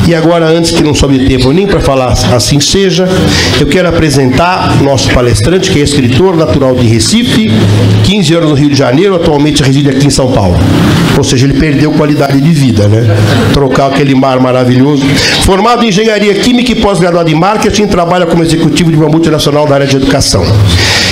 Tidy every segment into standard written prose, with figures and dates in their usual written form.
E agora, antes que não sobre tempo nem para falar assim seja, eu quero apresentar nosso palestrante, que é escritor natural de Recife, 15 anos no Rio de Janeiro, atualmente reside aqui em São Paulo. Ou seja, ele perdeu qualidade de vida, né? Trocar aquele mar maravilhoso. Formado em engenharia química e pós-graduado em marketing, trabalha como executivo de uma multinacional da área de educação.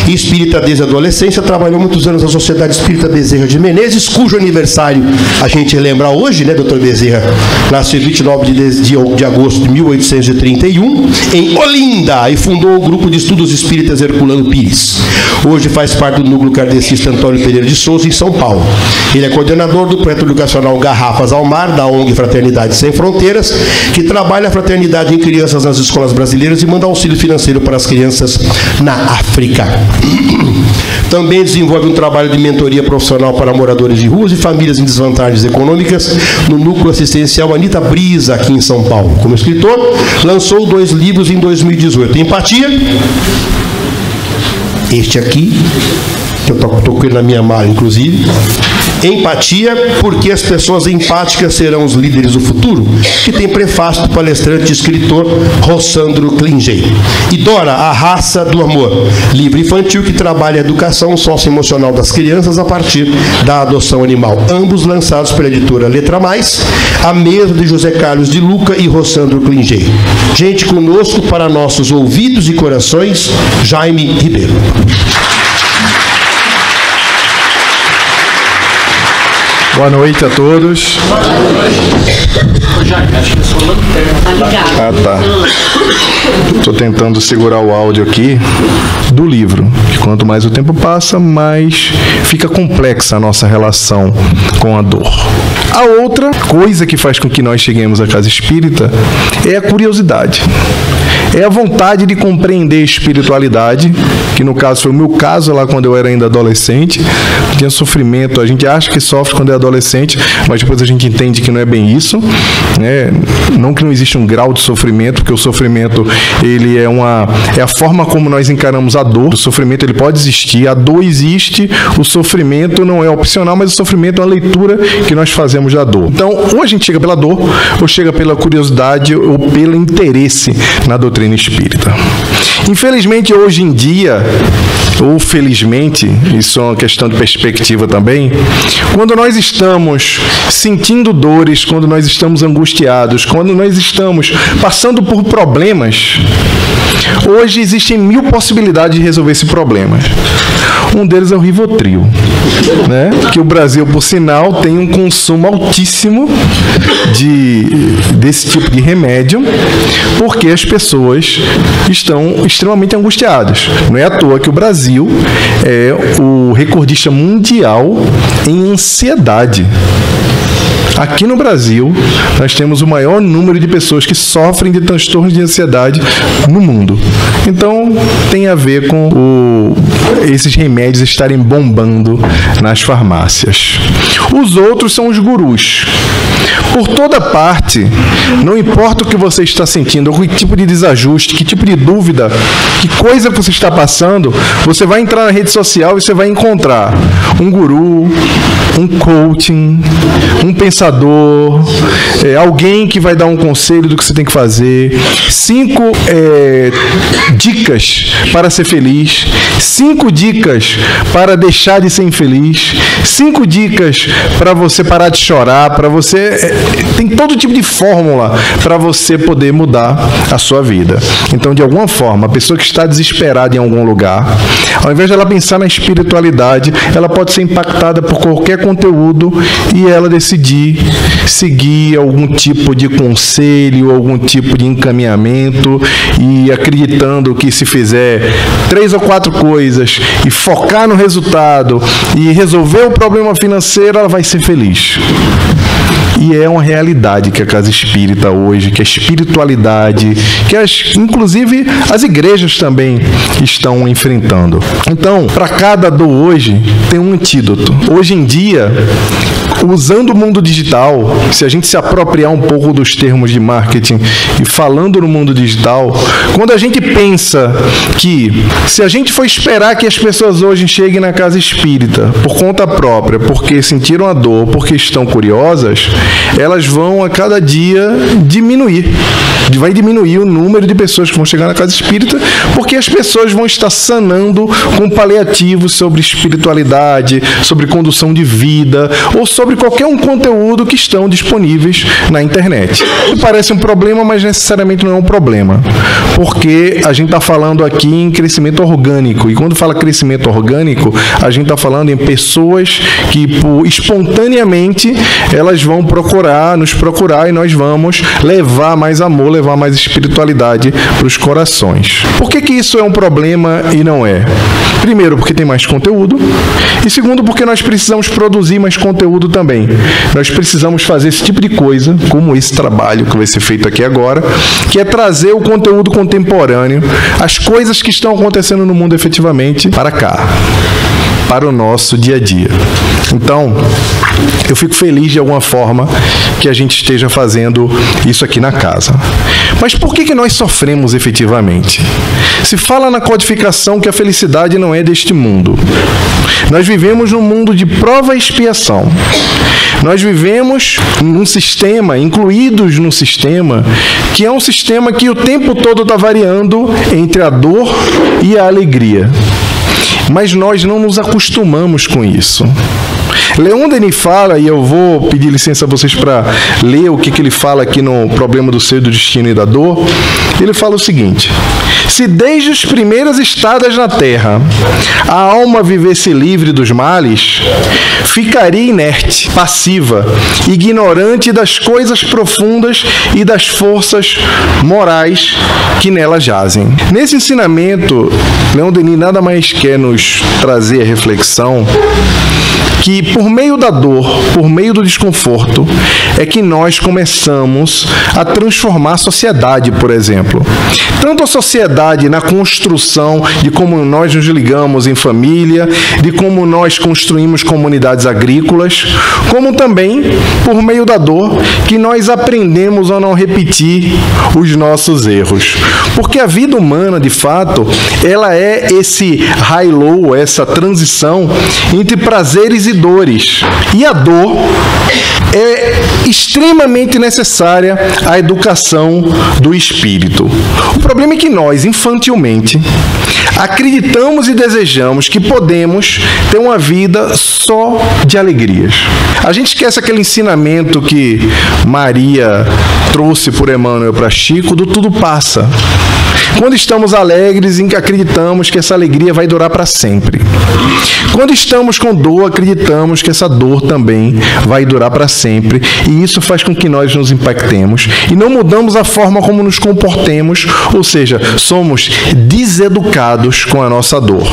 Espírita desde a adolescência, trabalhou muitos anos na Sociedade Espírita Bezerra de Menezes, cujo aniversário a gente lembra hoje, né, doutor Bezerra? Nasceu em 29 de agosto de 1831, em Olinda, e fundou o Grupo de Estudos Espíritas Herculano Pires. Hoje faz parte do núcleo kardecista Antônio Pereira de Souza, em São Paulo. Ele é coordenador do projeto educacional Garrafas ao Mar, da ONG Fraternidade Sem Fronteiras, que trabalha a fraternidade em crianças nas escolas brasileiras e manda auxílio financeiro para as crianças na África. Também desenvolve um trabalho de mentoria profissional para moradores de ruas e famílias em desvantagens econômicas no núcleo assistencial Anita Brisa, aqui em São Paulo. Como escritor, lançou 2 livros em 2018. Empatia, este aqui, que eu estou com ele na minha mala, inclusive. Empatia, porque as pessoas empáticas serão os líderes do futuro, que tem prefácio do palestrante e escritor Rossandro Klingey. E Dora, a raça do amor, livro infantil que trabalha a educação socioemocional das crianças a partir da adoção animal. Ambos lançados pela editora Letra Mais, a mesma de José Carlos de Luca e Rossandro Klingey. Gente, conosco para nossos ouvidos e corações, Jaime Ribeiro. Boa noite a todos. Ah, tá. Estou tentando segurar o áudio aqui do livro. Que quanto mais o tempo passa, mais fica complexa a nossa relação com a dor. A outra coisa que faz com que nós cheguemos à casa espírita é a curiosidade. É a vontade de compreender a espiritualidade, que no caso foi o meu caso lá quando eu era ainda adolescente. Tinha sofrimento, a gente acha que sofre quando é adolescente, mas depois a gente entende que não é bem isso, né? Não que não existe um grau de sofrimento, porque o sofrimento ele é a forma como nós encaramos a dor. O sofrimento ele pode existir, a dor existe, o sofrimento não é opcional, mas o sofrimento é uma leitura que nós fazemos da dor. Então, ou a gente chega pela dor, ou chega pela curiosidade, ou pelo interesse na doutrina espírita. Infelizmente, hoje em dia, ou felizmente, isso é uma questão de perspectiva também, quando nós estamos sentindo dores, quando nós estamos angustiados, quando nós estamos passando por problemas, hoje existem 1000 possibilidades de resolver esse problema. Um deles é o Rivotril, né? Que o Brasil, por sinal, tem um consumo altíssimo desse tipo de remédio, porque as pessoas estão extremamente angustiadas. Não é à toa que o Brasil é o recordista mundial em ansiedade. Aqui no Brasil, nós temos o maior número de pessoas que sofrem de transtornos de ansiedade no mundo. Então, tem a ver com esses remédios estarem bombando nas farmácias. Os outros são os gurus. Por toda parte, não importa o que você está sentindo, que tipo de desajuste, que tipo de dúvida, que coisa você está passando, você vai entrar na rede social e você vai encontrar um guru, um coaching, um pensador, alguém que vai dar um conselho do que você tem que fazer, 5 dicas para ser feliz, 5 dicas para deixar de ser infeliz, 5 dicas para você parar de chorar, para você... tem todo tipo de fórmula para você poder mudar a sua vida. Então, de alguma forma, a pessoa que está desesperada em algum lugar, ao invés de ela pensar na espiritualidade, ela pode ser impactada por qualquer conteúdo e ela decidir seguir algum tipo de conselho, algum tipo de encaminhamento e acreditando que se fizer 3 ou 4 coisas e focar no resultado e resolver o problema financeiro, ela vai ser feliz. E é uma realidade que a casa espírita hoje, que a espiritualidade, que inclusive as igrejas também estão enfrentando. Então, para cada dor hoje, tem um antídoto. Hoje em dia, usando o mundo digital, se a gente se apropriar um pouco dos termos de marketing e falando no mundo digital, quando a gente pensa que se a gente for esperar que as pessoas hoje cheguem na casa espírita por conta própria, porque sentiram a dor, porque estão curiosas, elas vão a cada dia diminuir. Vai diminuir o número de pessoas que vão chegar na casa espírita, porque as pessoas vão estar sanando com paliativos sobre espiritualidade, sobre condução de vida, ou sobre qualquer um conteúdo que estão disponíveis na internet. Parece um problema, mas necessariamente não é um problema, porque a gente está falando aqui em crescimento orgânico, e quando fala crescimento orgânico, a gente está falando em pessoas que espontaneamente elas vão nos procurar e nós vamos levar mais amor, levar mais espiritualidade para os corações. Por que isso é um problema e não é? Primeiro, porque tem mais conteúdo, e segundo, porque nós precisamos produzir mais conteúdo também. Nós precisamos fazer esse tipo de coisa, como esse trabalho que vai ser feito aqui agora, que é trazer o conteúdo contemporâneo, as coisas que estão acontecendo no mundo efetivamente, para cá, para o nosso dia a dia. Então, eu fico feliz de alguma forma que a gente esteja fazendo isso aqui na casa. Mas por que nós sofremos efetivamente? Se fala na codificação que a felicidade não é deste mundo. Nós vivemos num mundo de prova e expiação. Nós vivemos num sistema, incluídos num sistema, que é um sistema que o tempo todo está variando entre a dor e a alegria. Mas nós não nos acostumamos com isso. Leon Denis fala, e eu vou pedir licença a vocês para ler o que ele fala aqui no Problema do Ser, do Destino e da Dor. Ele fala o seguinte: se desde as primeiras estadas na Terra a alma vivesse livre dos males, ficaria inerte, passiva, ignorante das coisas profundas e das forças morais que nela jazem. Nesse ensinamento, Leon Denis nada mais quer nos trazer a reflexão que por meio da dor, por meio do desconforto, é que nós começamos a transformar a sociedade, por exemplo. Tanto a sociedade na construção de como nós nos ligamos em família, de como nós construímos comunidades agrícolas, como também por meio da dor que nós aprendemos a não repetir os nossos erros. Porque a vida humana, de fato, ela é esse high-low, essa transição entre prazeres e dores. E a dor é extremamente necessária à educação do espírito. O problema é que nós, infantilmente, acreditamos e desejamos que podemos ter uma vida só de alegrias. A gente esquece aquele ensinamento que Maria trouxe por Emmanuel para Chico, do tudo passa. Quando estamos alegres, acreditamos que essa alegria vai durar para sempre. Quando estamos com dor, acreditamos que essa dor também vai durar para sempre. E isso faz com que nós nos impactemos e não mudamos a forma como nos comportemos, ou seja, somos deseducados com a nossa dor.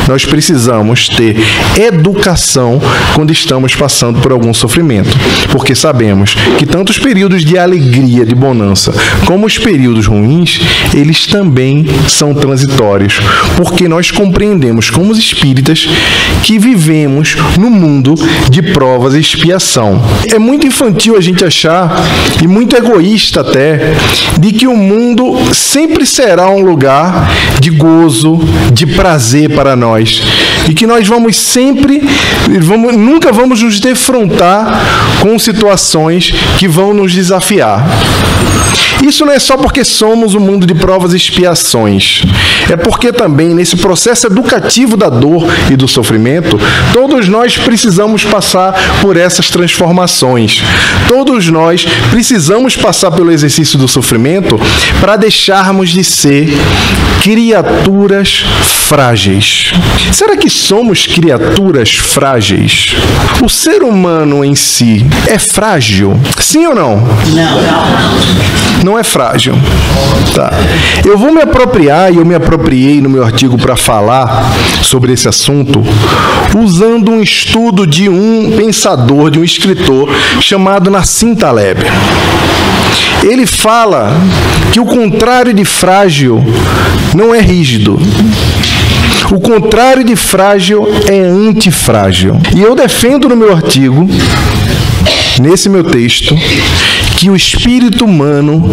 Nós precisamos ter educação quando estamos passando por algum sofrimento, porque sabemos que tanto os períodos de alegria, de bonança, como os períodos ruins, eles também são transitórios, porque nós compreendemos como os espíritas que vivemos no mundo de provas e expiação. É muito infantil a gente achar, e muito egoísta até, de que o mundo sempre será um lugar de gozo, de prazer para nós, e que nós vamos sempre, nunca vamos nos defrontar com situações que vão nos desafiar. Isso não é só porque somos um mundo de provas e expiações. É porque também, nesse processo educativo da dor e do sofrimento, todos nós precisamos passar por essas transformações. Todos nós precisamos passar pelo exercício do sofrimento para deixarmos de ser criaturas frágeis. Será que somos criaturas frágeis? O ser humano em si é frágil? Sim ou não? Não é frágil. Tá. Eu vou me apropriar, e eu me apropriei no meu artigo para falar sobre esse assunto, usando um estudo de um pensador, de um escritor chamado Nassim Taleb. Ele fala que o contrário de frágil não é rígido. O contrário de frágil é antifrágil. E eu defendo no meu artigo, nesse meu texto, que o espírito humano,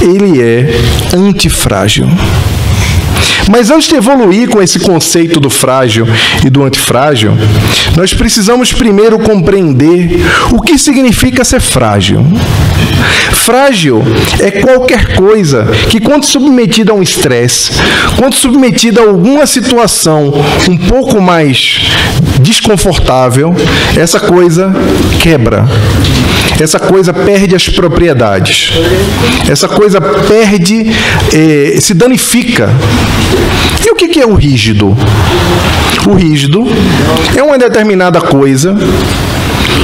ele é antifrágil. Mas antes de evoluir com esse conceito do frágil e do antifrágil, nós precisamos primeiro compreender o que significa ser frágil. Frágil é qualquer coisa que, quando submetida a um estresse, quando submetida a alguma situação um pouco mais desconfortável, essa coisa quebra. Essa coisa perde as propriedades. Essa coisa perde, se danifica. E o que é o rígido? O rígido é uma determinada coisa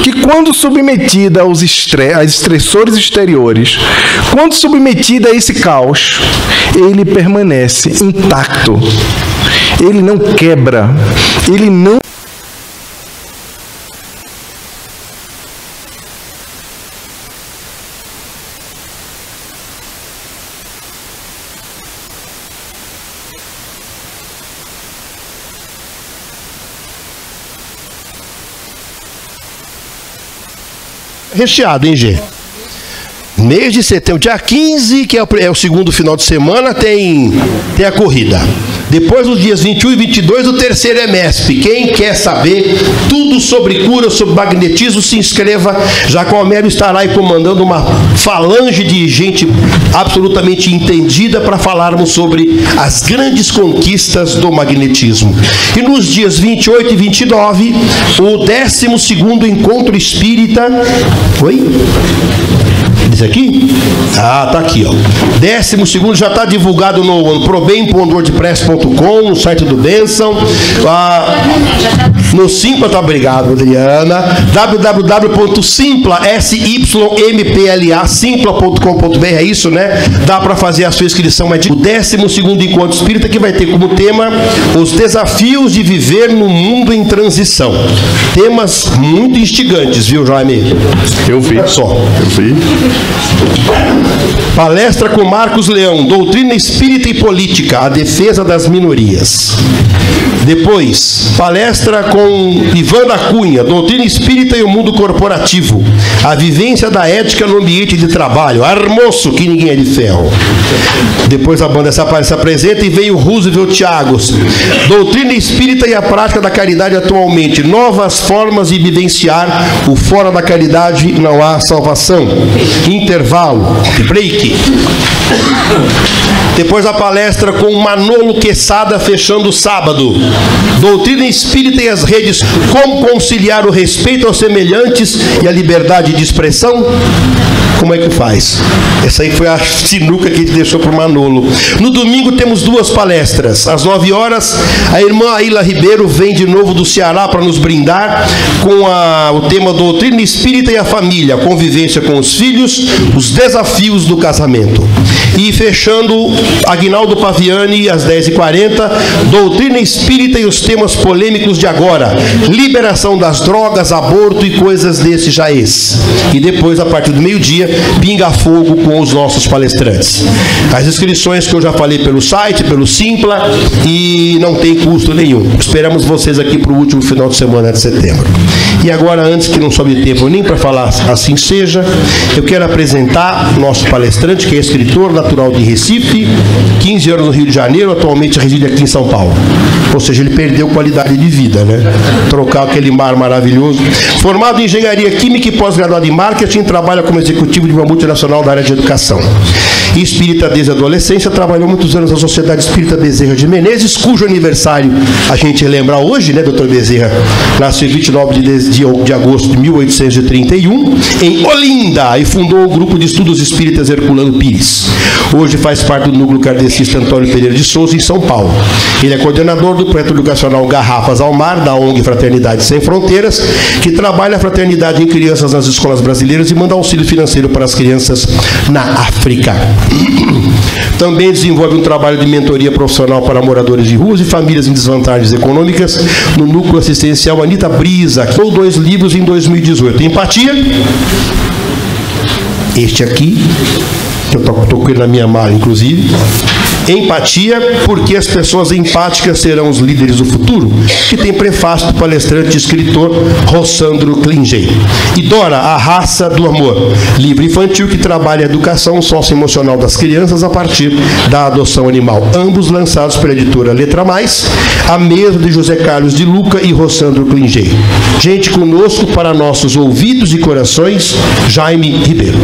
que, quando submetida aos estressores exteriores, quando submetida a esse caos, ele permanece intacto. Ele não quebra. Ele não recheado, hein, Gê? Mês de setembro, dia 15, que é o segundo final de semana, tem a corrida. Depois, nos dias 21 e 22, o terceiro EMESP. Quem quer saber tudo sobre cura, sobre magnetismo, se inscreva. Jacomério estará aí comandando uma falange de gente absolutamente entendida para falarmos sobre as grandes conquistas do magnetismo. E nos dias 28 e 29, o 12º Encontro Espírita... Oi? Diz aqui? Ah, tá aqui, ó. 12º já está divulgado no probem.wordpress.com, no site do Benção. No Simpla, tá, obrigado, Adriana. www.simpla.com.br, é isso, né? Dá para fazer a sua inscrição. É o 12º Encontro Espírita, que vai ter como tema os desafios de viver no mundo em transição. Temas muito instigantes, viu, Jaime? Eu vi. Só. Eu vi. Palestra com Marcos Leão, Doutrina Espírita e Política, a defesa das minorias. Depois, palestra com Ivan da Cunha, Doutrina Espírita e o Mundo Corporativo, a vivência da ética no ambiente de trabalho. Armoço, que ninguém é de ferro. Depois a banda se apresenta e veio Roosevelt Thiagos, Doutrina Espírita e a Prática da Caridade atualmente, novas formas de vivenciar o fora da caridade, não há salvação. Intervalo, break. Depois a palestra com Manolo Quesada, fechando o sábado. Doutrina Espírita e as redes, como conciliar o respeito aos semelhantes e a liberdade de expressão? Como é que faz? Essa aí foi a sinuca que a gente deixou para o Manolo. No domingo temos duas palestras. Às 9 horas, a irmã Aila Ribeiro vem de novo do Ceará para nos brindar com o tema Doutrina Espírita e a Família, a convivência com os filhos, os desafios do casamento. E fechando, Aguinaldo Paviani, às 10h40, Doutrina Espírita e os temas polêmicos de agora, liberação das drogas, aborto e coisas desse jaez. E depois, a partir do meio-dia, pinga fogo com os nossos palestrantes. As inscrições que eu já falei pelo site, pelo Simpla, e não tem custo nenhum. Esperamos vocês aqui para o último final de semana de setembro. E agora, antes que não sobre tempo nem para falar assim seja, eu quero apresentar nosso palestrante, que é escritor natural de Recife, 15 anos no Rio de Janeiro, atualmente reside aqui em São Paulo. Ou seja, ele perdeu qualidade de vida, né? Trocar aquele mar maravilhoso. Formado em Engenharia Química e pós-graduado em Marketing, trabalha como executivo de uma multinacional da área de educação. Espírita desde a adolescência, trabalhou muitos anos na Sociedade Espírita Bezerra de Menezes, cujo aniversário a gente lembra hoje, né, doutor Bezerra? Nasceu em 29 de agosto de 1831, em Olinda, e fundou o Grupo de Estudos Espíritas Herculano Pires. Hoje faz parte do núcleo kardecista Antônio Pereira de Souza, em São Paulo. Ele é coordenador do projeto educacional Garrafas ao Mar, da ONG Fraternidade Sem Fronteiras, que trabalha a fraternidade em crianças nas escolas brasileiras e manda auxílio financeiro para as crianças na África. Também desenvolve um trabalho de mentoria profissional para moradores de ruas e famílias em desvantagens econômicas no núcleo assistencial Anita Brisa, que são 2 livros em 2018. Empatia. Este aqui, que eu estou com ele na minha mala, inclusive. Empatia, porque as pessoas empáticas serão os líderes do futuro, que tem prefácio do palestrante e escritor Rossandro Klingey. E Dora, a raça do amor, livro infantil que trabalha a educação socioemocional das crianças a partir da adoção animal. Ambos lançados pela editora Letra Mais, a mesa de José Carlos de Luca e Rossandro Klingey. Gente, conosco para nossos ouvidos e corações, Jaime Ribeiro.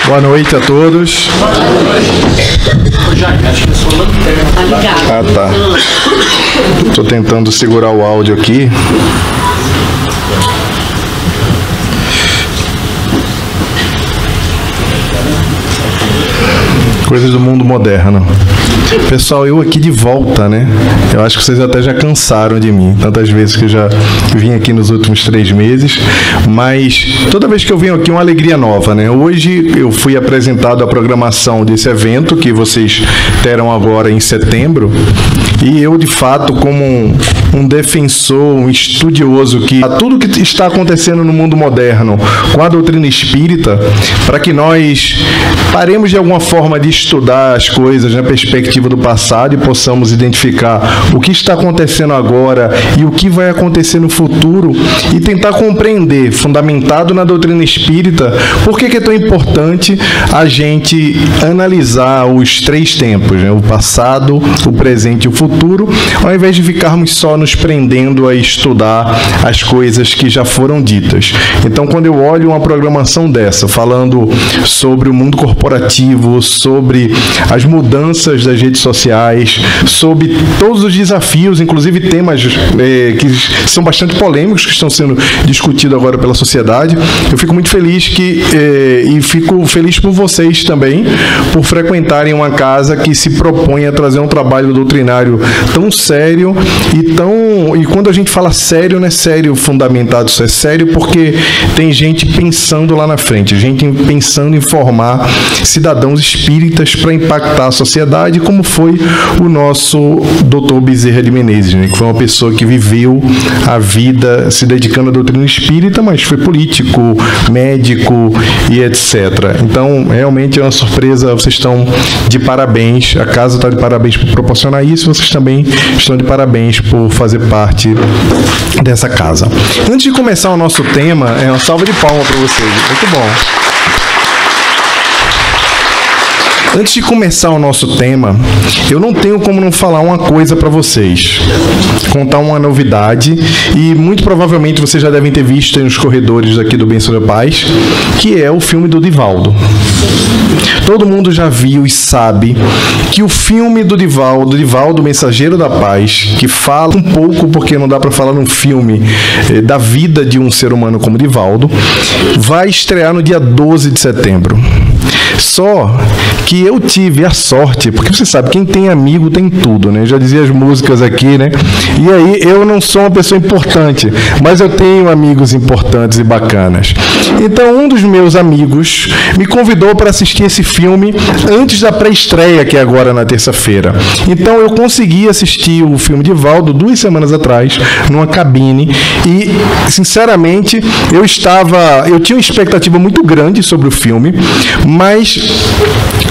Boa noite a todos. Ah, tá. Estou tentando segurar o áudio aqui. Coisas do mundo moderno. Pessoal, eu aqui de volta, né? Eu acho que vocês até já cansaram de mim, tantas vezes que eu já vim aqui nos últimos 3 meses, mas toda vez que eu venho aqui é uma alegria nova, né? Hoje eu fui apresentado a programação desse evento que vocês terão agora em setembro, e eu, de fato, como um defensor, um estudioso que tudo que está acontecendo no mundo moderno com a doutrina espírita, para que nós paremos de alguma forma de estudar as coisas na perspectiva do passado e possamos identificar o que está acontecendo agora e o que vai acontecer no futuro e tentar compreender, fundamentado na doutrina espírita, por que é tão importante a gente analisar os 3 tempos, né? O passado, o presente e o futuro, ao invés de ficarmos só nos prendendo a estudar as coisas que já foram ditas. Então, quando eu olho uma programação dessa, falando sobre o mundo corporativo, sobre as mudanças das redes sociais, sobre todos os desafios, inclusive temas que são bastante polêmicos, que estão sendo discutidos agora pela sociedade, eu fico muito feliz e fico feliz por vocês também, por frequentarem uma casa que se propõe a trazer um trabalho doutrinário tão sério e quando a gente fala sério, não é sério fundamentado, isso é sério porque tem gente pensando lá na frente, gente pensando em formar cidadãos espíritas para impactar a sociedade, como foi o nosso Dr. Bezerra de Menezes, né? Que foi uma pessoa que viveu a vida se dedicando à doutrina espírita, mas foi político, médico e etc. Então, realmente é uma surpresa, vocês estão de parabéns, a casa está de parabéns por proporcionar isso, vocês também estão de parabéns por fazer parte dessa casa. Antes de começar o nosso tema, uma salva de palmas para vocês, muito bom. Antes de começar o nosso tema, eu não tenho como não falar uma coisa para vocês, contar uma novidade, e muito provavelmente vocês já devem ter visto aí nos corredores aqui do Bênção da Paz, que é o filme do Divaldo. Todo mundo já viu e sabe que o filme do Divaldo, Mensageiro da Paz, que fala um pouco, porque não dá para falar num filme da vida de um ser humano como Divaldo, vai estrear no dia 12 de setembro. Só que eu tive a sorte, porque você sabe, quem tem amigo tem tudo, né? Eu já dizia as músicas aqui, né? E aí, eu não sou uma pessoa importante, mas eu tenho amigos importantes e bacanas. Então, um dos meus amigos me convidou para assistir esse filme antes da pré-estreia, que é agora na terça-feira. Então, eu consegui assistir o filme de Divaldo 2 semanas atrás, numa cabine, e, sinceramente, eu tinha uma expectativa muito grande sobre o filme, mas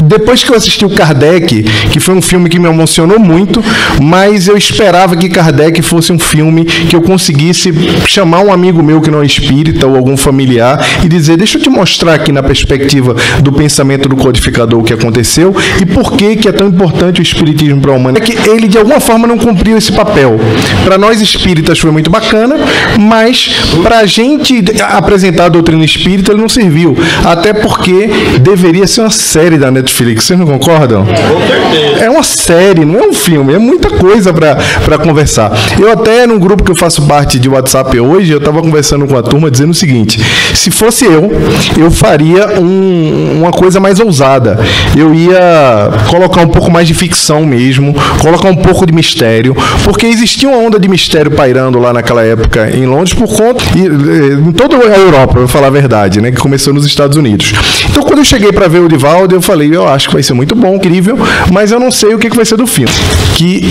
depois que eu assisti o Kardec, que foi um filme que me emocionou muito, mas eu esperava que Kardec fosse um filme que eu conseguisse chamar um amigo meu que não é espírita ou algum familiar e dizer, deixa eu te mostrar aqui na perspectiva do pensamento do codificador o que aconteceu e por que é tão importante o espiritismo para a humanidade. É que ele de alguma forma não cumpriu esse papel. Para nós espíritas foi muito bacana, mas para a gente apresentar a doutrina espírita ele não serviu, até porque deveria ser uma série da Netflix, vocês não concordam? Com certeza. É uma série, não é um filme, é muita coisa para conversar. Eu até, num grupo que eu faço parte de WhatsApp hoje, eu estava conversando com a turma dizendo o seguinte, se fosse eu faria uma coisa mais ousada. Eu ia colocar um pouco mais de ficção mesmo, colocar um pouco de mistério, porque existia uma onda de mistério pairando lá naquela época em Londres, por conta, em toda a Europa, para falar a verdade, né, que começou nos Estados Unidos. Então, quando eu cheguei cheguei para ver o Divaldo e eu falei, eu acho que vai ser muito bom, incrível, mas eu não sei o que vai ser do filme. Que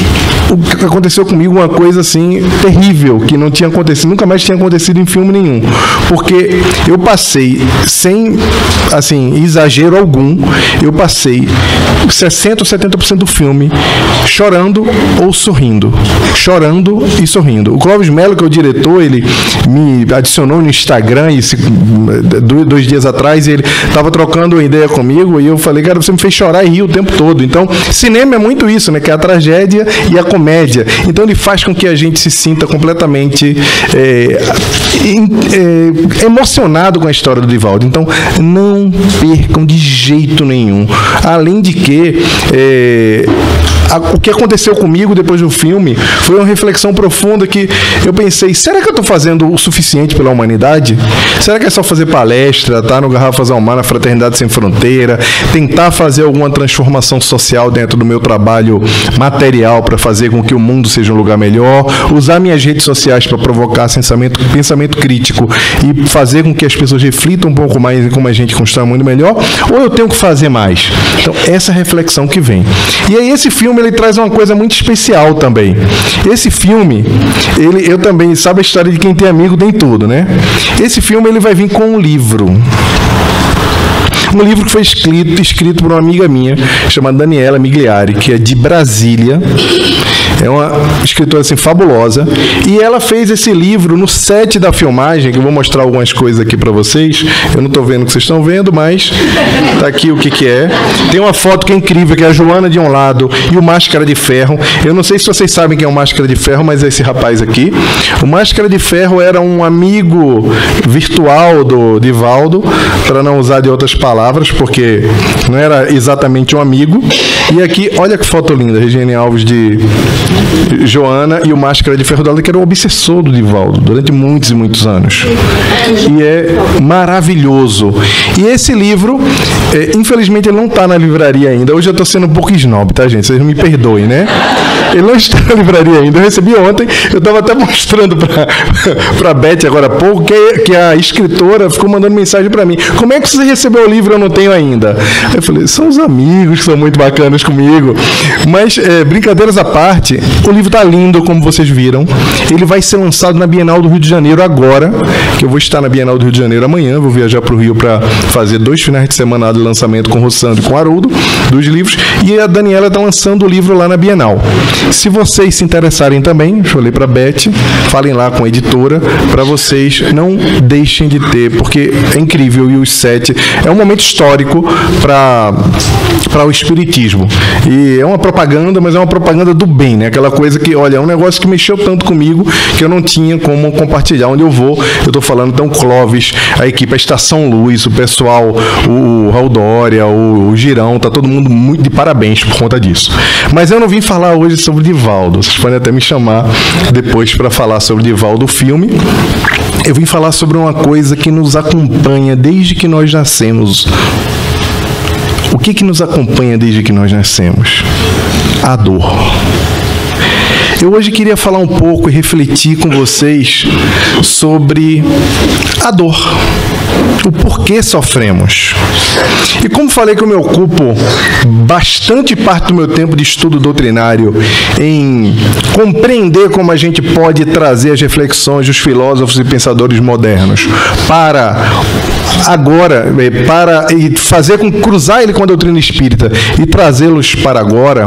aconteceu comigo uma coisa assim terrível, que não tinha acontecido, nunca mais tinha acontecido em filme nenhum. Porque eu passei, sem assim, exagero algum, eu passei 60% ou 70% do filme chorando ou sorrindo. Chorando e sorrindo. O Clóvis Mello, que é o diretor, ele me adicionou no Instagram 2 dias atrás, e ele estava trocando uma ideia comigo e eu falei, cara, você me fez chorar e rir o tempo todo. Então, cinema é muito isso, né? Que é a tragédia e a comédia. Então, ele faz com que a gente se sinta completamente emocionado com a história do Divaldo. Então, não percam de jeito nenhum. Além de que o que aconteceu comigo depois do filme foi uma reflexão profunda que eu pensei, será que eu estou fazendo o suficiente pela humanidade? Será que é só fazer palestra, estar no Garrafas ao Mar, na Fraternidade Sem Fronteira, tentar fazer alguma transformação social dentro do meu trabalho material para fazer com que o mundo seja um lugar melhor, usar minhas redes sociais para provocar pensamento crítico e fazer com que as pessoas reflitam um pouco mais em como a gente constrói um mundo melhor, ou eu tenho que fazer mais? Então, essa é a reflexão que vem. E aí esse filme, ele traz uma coisa muito especial também. Esse filme, eu também, sabe a história de quem tem amigo tem tudo, né? Esse filme, ele vai vir com um livro. Um livro que foi escrito por uma amiga minha, chamada Daniela Migliari, que é de Brasília. É uma escritora assim, fabulosa. E ela fez esse livro no set da filmagem, que eu vou mostrar algumas coisas aqui para vocês. Eu não estou vendo o que vocês estão vendo, mas tá aqui o que é. Tem uma foto que é incrível, que é a Joana de um lado e o Máscara de Ferro. Eu não sei se vocês sabem quem é o Máscara de Ferro, mas é esse rapaz aqui. O Máscara de Ferro era um amigo virtual do Divaldo, para não usar de outras palavras, porque não era exatamente um amigo. E aqui, olha que foto linda, Regiane Alves de Joana e o Máscara de Ferro dela, que era um obsessor do Divaldo durante muitos e muitos anos. E é maravilhoso. E esse livro, infelizmente, ele não está na livraria ainda. Hoje eu estou sendo um pouco snob, tá, gente? Vocês me perdoem, né? Ele não está na livraria ainda. Eu recebi ontem, eu estava até mostrando para a Beth agora há pouco, que a escritora ficou mandando mensagem para mim. Como é que você recebeu o livro? Eu não tenho ainda. Eu falei, são os amigos que são muito bacanas comigo. Mas, brincadeiras à parte, o livro está lindo, como vocês viram. Ele vai ser lançado na Bienal do Rio de Janeiro agora, que eu vou estar na Bienal do Rio de Janeiro amanhã. Vou viajar para o Rio para fazer 2 finais de semana de lançamento com o Rossandro e com o Haroldo, dos livros. E a Daniela está lançando o livro lá na Bienal. Se vocês se interessarem também, eu falei para a Beth, falem lá com a editora, para vocês não deixem de ter, porque é incrível. E os 7 é um momento histórico para o espiritismo. E é uma propaganda, mas é uma propaganda do bem, né? Aquela coisa que, olha, é um negócio que mexeu tanto comigo que eu não tinha como compartilhar. Onde eu vou, eu estou falando, então, Clóvis, a equipe, a Estação Luz, o pessoal, o Raul Dória, o Girão, tá todo mundo muito de parabéns por conta disso. Mas eu não vim falar hoje sobre Divaldo. Vocês podem até me chamar depois para falar sobre Divaldo, o filme. Eu vim falar sobre uma coisa que nos acompanha desde que nós nascemos. O que nos acompanha desde que nós nascemos? A dor. Eu hoje queria falar um pouco e refletir com vocês sobre a dor, o porquê sofremos. E como falei que eu me ocupo bastante parte do meu tempo de estudo doutrinário em compreender como a gente pode trazer as reflexões dos filósofos e pensadores modernos para agora, para fazer com cruzar ele com a doutrina espírita e trazê-los para agora,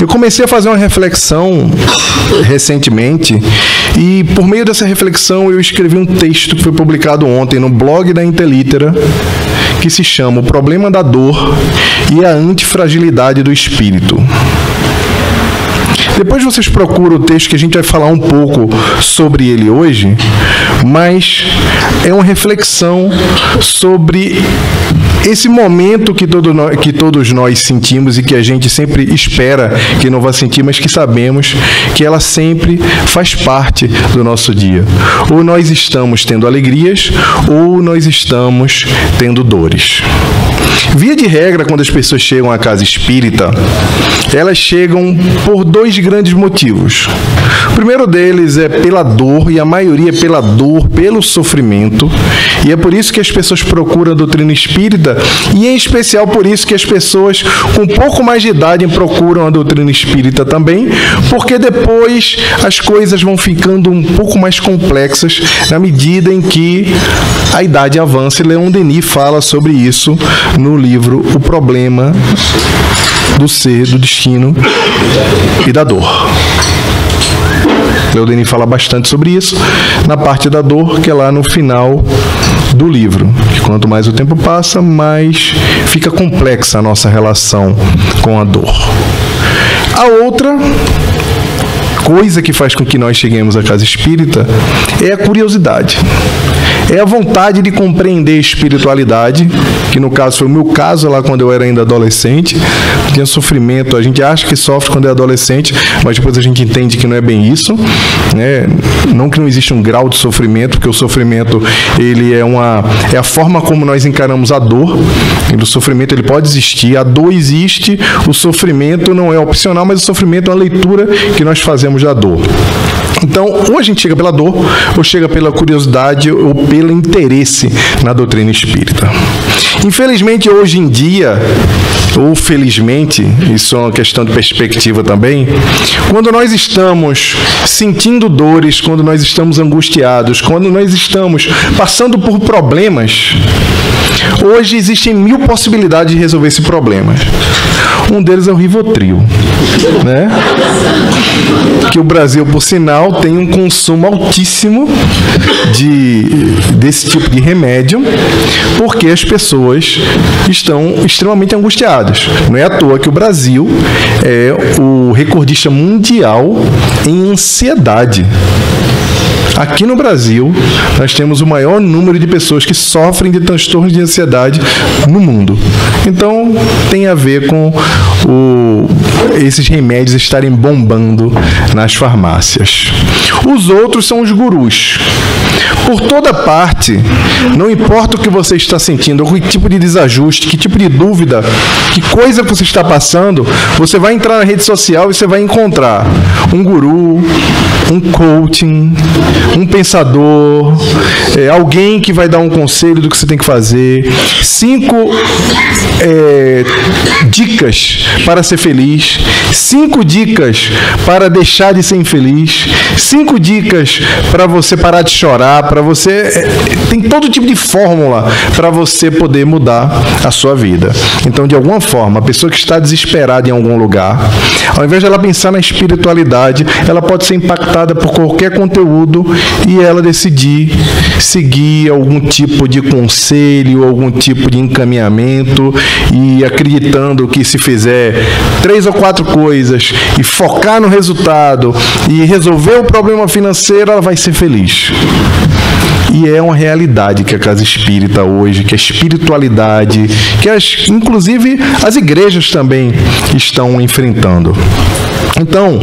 eu comecei a fazer uma reflexão recentemente e por meio dessa reflexão eu escrevi um texto que foi publicado ontem no blog da Intelitera, que se chama O Problema da Dor e a Antifragilidade do Espírito. Depois vocês procuram o texto que a gente vai falar um pouco sobre ele hoje, mas é uma reflexão sobre esse momento que todos nós sentimos e que a gente sempre espera que não vá sentir, mas que sabemos que ela sempre faz parte do nosso dia. Ou nós estamos tendo alegrias, ou nós estamos tendo dores. Via de regra, quando as pessoas chegam à casa espírita, elas chegam por 2 grandes motivos. O primeiro deles é pela dor, e a maioria é pela dor, pelo sofrimento, e é por isso que as pessoas procuram a doutrina espírita espírita. E em especial por isso que as pessoas com um pouco mais de idade procuram a doutrina espírita também, porque depois as coisas vão ficando um pouco mais complexas na medida em que a idade avança. E Leon Denis fala sobre isso no livro O Problema do Ser, do Destino e da Dor. Leon Denis fala bastante sobre isso na parte da dor, que é lá no final do livro. Que quanto mais o tempo passa, mais fica complexa a nossa relação com a dor. A outra coisa que faz com que nós cheguemos à casa espírita é a curiosidade. É a vontade de compreender a espiritualidade, que no caso foi o meu caso lá quando eu era ainda adolescente. Tinha sofrimento, a gente acha que sofre quando é adolescente, mas depois a gente entende que não é bem isso, né? Não que não existe um grau de sofrimento, porque o sofrimento ele é a forma como nós encaramos a dor. E o sofrimento ele pode existir, a dor existe, o sofrimento não é opcional, mas o sofrimento é uma leitura que nós fazemos da dor. Então, ou a gente chega pela dor, ou chega pela curiosidade, ou pelo interesse na doutrina espírita. Infelizmente, hoje em dia, ou felizmente, isso é uma questão de perspectiva também, quando nós estamos sentindo dores, quando nós estamos angustiados, quando nós estamos passando por problemas, hoje existem 1000 possibilidades de resolver esse problema. Um deles é o Rivotril, né? Que o Brasil, por sinal, tem um consumo altíssimo desse tipo de remédio, porque as pessoas estão extremamente angustiadas. Não é à toa que o Brasil é o recordista mundial em ansiedade. Aqui no Brasil, nós temos o maior número de pessoas que sofrem de transtornos de ansiedade no mundo. Então, tem a ver com esses remédios estarem bombando nas farmácias. Os outros são os gurus. Por toda parte, não importa o que você está sentindo, que tipo de desajuste, que tipo de dúvida, que coisa que você está passando, você vai entrar na rede social e você vai encontrar um guru, um coaching, um pensador, alguém que vai dar um conselho do que você tem que fazer, 5 dicas para ser feliz, 5 dicas para deixar de ser infeliz, 5 dicas para você parar de chorar, para você... tem todo tipo de fórmula para você poder mudar a sua vida. Então, de alguma forma, a pessoa que está desesperada em algum lugar, ao invés de ela pensar na espiritualidade, ela pode ser impactada por qualquer conteúdo e ela decidir seguir algum tipo de conselho, algum tipo de encaminhamento, e acreditando que se fizer 3 ou 4 coisas e focar no resultado e resolver o problema financeiro, ela vai ser feliz. E é uma realidade que a casa espírita hoje, que a espiritualidade, que inclusive as igrejas também estão enfrentando. Então,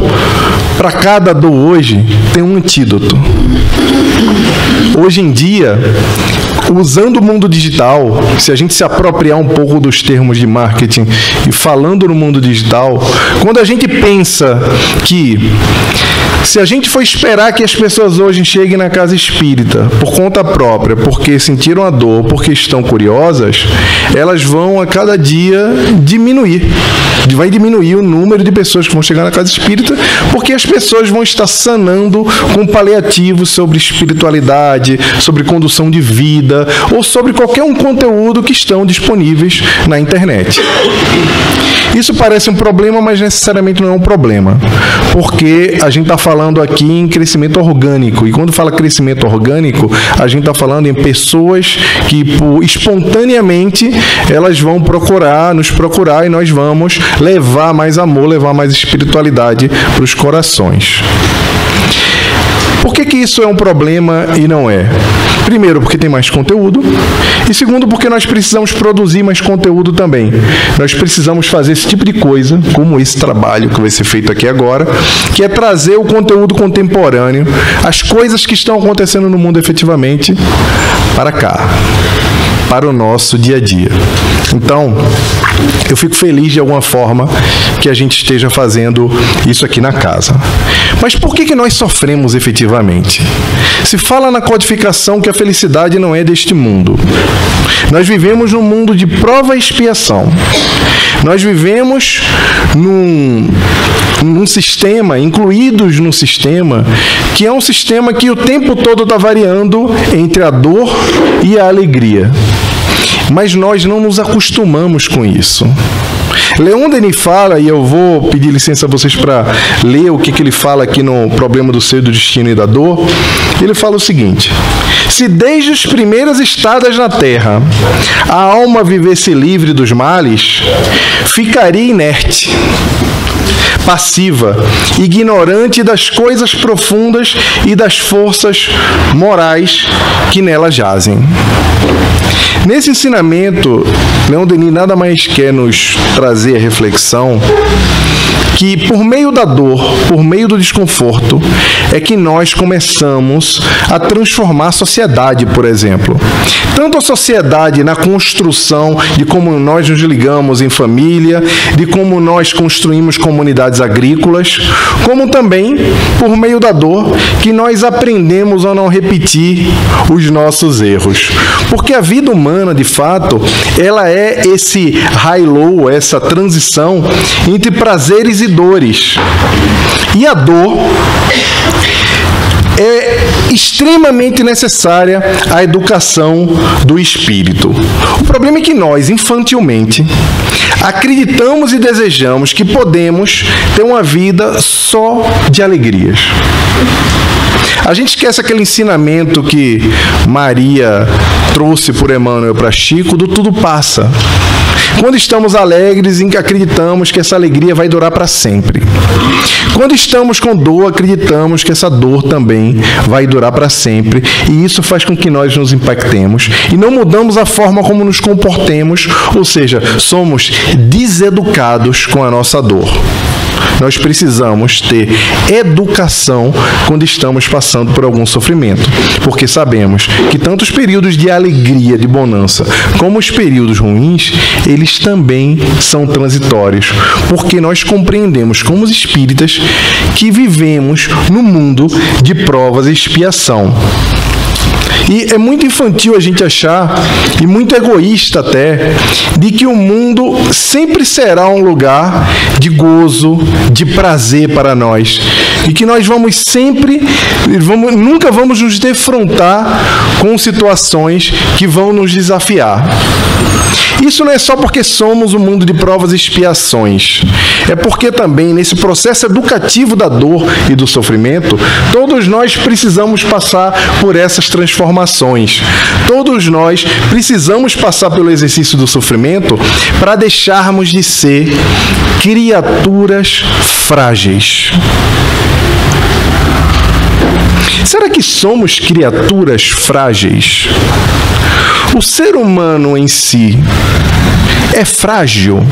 para cada dor hoje, tem um antídoto. Hoje em dia, usando o mundo digital, se a gente se apropriar um pouco dos termos de marketing e falando no mundo digital, quando a gente pensa que se a gente for esperar que as pessoas hoje cheguem na casa espírita por conta própria, porque sentiram a dor, porque estão curiosas, elas vão a cada dia diminuir. Vai diminuir o número de pessoas que vão chegar na casa espírita, porque as pessoas vão estar sanando com paliativos sobre espiritualidade, sobre condução de vida, ou sobre qualquer um conteúdo que estão disponíveis na internet. Isso parece um problema, mas necessariamente não é um problema, porque a gente está falando aqui em crescimento orgânico, e quando fala crescimento orgânico, a gente está falando em pessoas que espontaneamente elas vão nos procurar, e nós vamos levar mais amor, levar mais espiritualidade para os corações. Por que isso é um problema e não é? Primeiro, porque tem mais conteúdo. E segundo, porque nós precisamos produzir mais conteúdo também. Nós precisamos fazer esse tipo de coisa, como esse trabalho que vai ser feito aqui agora, que é trazer o conteúdo contemporâneo, as coisas que estão acontecendo no mundo efetivamente, para cá. para o nosso dia a dia. Então, eu fico feliz de alguma forma que a gente esteja fazendo isso aqui na casa. Mas por que nós sofremos efetivamente? Se fala na codificação que a felicidade não é deste mundo. Nós vivemos num mundo de prova e expiação. Nós vivemos num sistema, incluídos num sistema, que é um sistema que o tempo todo está variando entre a dor e a alegria. Mas nós não nos acostumamos com isso. Leon Denis fala, e eu vou pedir licença a vocês para ler o que ele fala aqui no Problema do Ser, do Destino e da Dor. Ele fala o seguinte: se desde as primeiras estadas na Terra a alma vivesse livre dos males, ficaria inerte, passiva, ignorante das coisas profundas e das forças morais que nela jazem. Nesse ensinamento, Leon Denis nada mais quer nos trazer a reflexão que por meio da dor, por meio do desconforto, é que nós começamos a transformar a sociedade, por exemplo. Tanto a sociedade na construção de como nós nos ligamos em família, de como nós construímos comunidades agrícolas, como também por meio da dor que nós aprendemos a não repetir os nossos erros. Porque a vida humana, de fato, ela é esse high-low, essa transição entre prazeres e dores. E a dor é extremamente necessária à educação do espírito. O problema é que nós, infantilmente, acreditamos e desejamos que podemos ter uma vida só de alegrias. A gente esquece aquele ensinamento que Maria trouxe por Emmanuel para Chico, do tudo passa. Quando estamos alegres, acreditamos que essa alegria vai durar para sempre. Quando estamos com dor, acreditamos que essa dor também vai durar para sempre. E isso faz com que nós nos impactemos e não mudamos a forma como nos comportemos, ou seja, somos deseducados com a nossa dor. Nós precisamos ter educação quando estamos passando por algum sofrimento, porque sabemos que tanto os períodos de alegria, de bonança, como os períodos ruins, eles também são transitórios, porque nós compreendemos como os espíritas que vivemos no mundo de provas e expiação. E é muito infantil a gente achar, e muito egoísta até, de que o mundo sempre será um lugar de gozo, de prazer para nós. E que nós nunca vamos nos defrontar com situações que vão nos desafiar. Isso não é só porque somos um mundo de provas e expiações. É porque também, nesse processo educativo da dor e do sofrimento, todos nós precisamos passar por essas transformações. Todos nós precisamos passar pelo exercício do sofrimento para deixarmos de ser criaturas frágeis. Será que somos criaturas frágeis? O ser humano em si é frágil?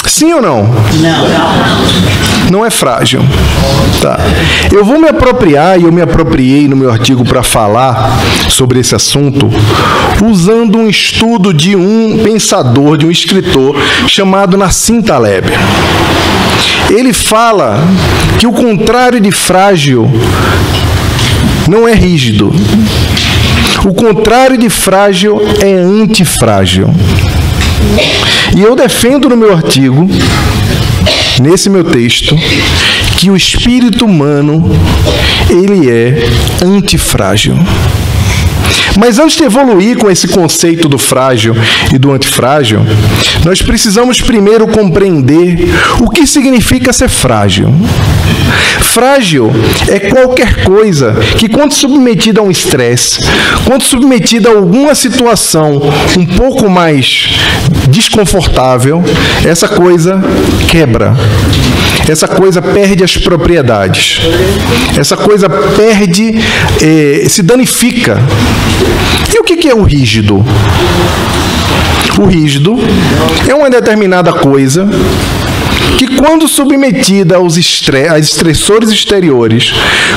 Sim ou não? Não é frágil. Tá. Eu vou me apropriar, e eu me apropriei no meu artigo para falar sobre esse assunto, usando um estudo de um pensador, de um escritor, chamado Nassim Taleb. Ele fala que o contrário de frágil não é rígido. O contrário de frágil é antifrágil. E eu defendo no meu artigo, nesse meu texto, que o espírito humano, ele é antifrágil. Mas antes de evoluir com esse conceito do frágil e do antifrágil, nós precisamos primeiro compreender o que significa ser frágil. Frágil é qualquer coisa que, quando submetida a um estresse, quando submetida a alguma situação um pouco mais desconfortável, essa coisa quebra. Essa coisa perde as propriedades. Essa coisa perde, se danifica. E o que é o rígido? O rígido é uma determinada coisa que quando submetida a estressores exteriores,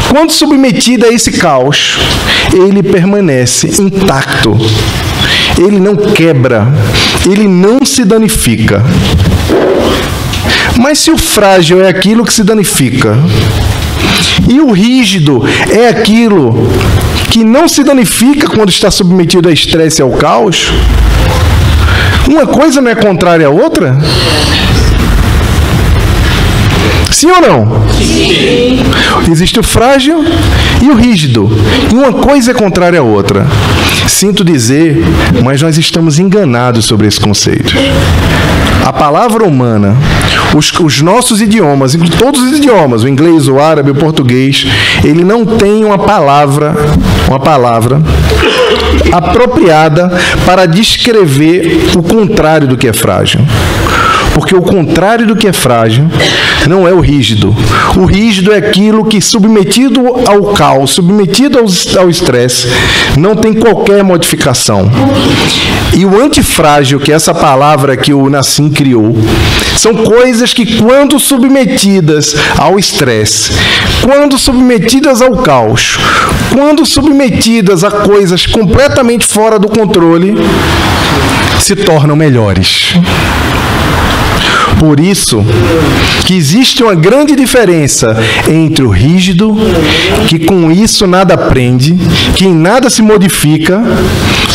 quando submetida a esse caos, ele permanece intacto. Ele não quebra, ele não se danifica. Mas se o frágil é aquilo que se danifica, e o rígido é aquilo que não se danifica quando está submetido a estresse e ao caos, uma coisa não é contrária à outra? Sim ou não? Sim. Existe o frágil e o rígido. E uma coisa é contrária à outra. Sinto dizer, mas nós estamos enganados sobre esse conceito. A palavra humana, os nossos idiomas, todos os idiomas, o inglês, o árabe, o português, ele não tem uma palavra apropriada para descrever o contrário do que é frágil. Porque o contrário do que é frágil não é o rígido. O rígido é aquilo que, submetido ao caos, submetido ao estresse, não tem qualquer modificação. E o antifrágil, que é essa palavra que o Nassim criou, são coisas que, quando submetidas ao estresse, quando submetidas ao caos, quando submetidas a coisas completamente fora do controle, se tornam melhores. Por isso que existe uma grande diferença entre o rígido, que com isso nada aprende, que em nada se modifica,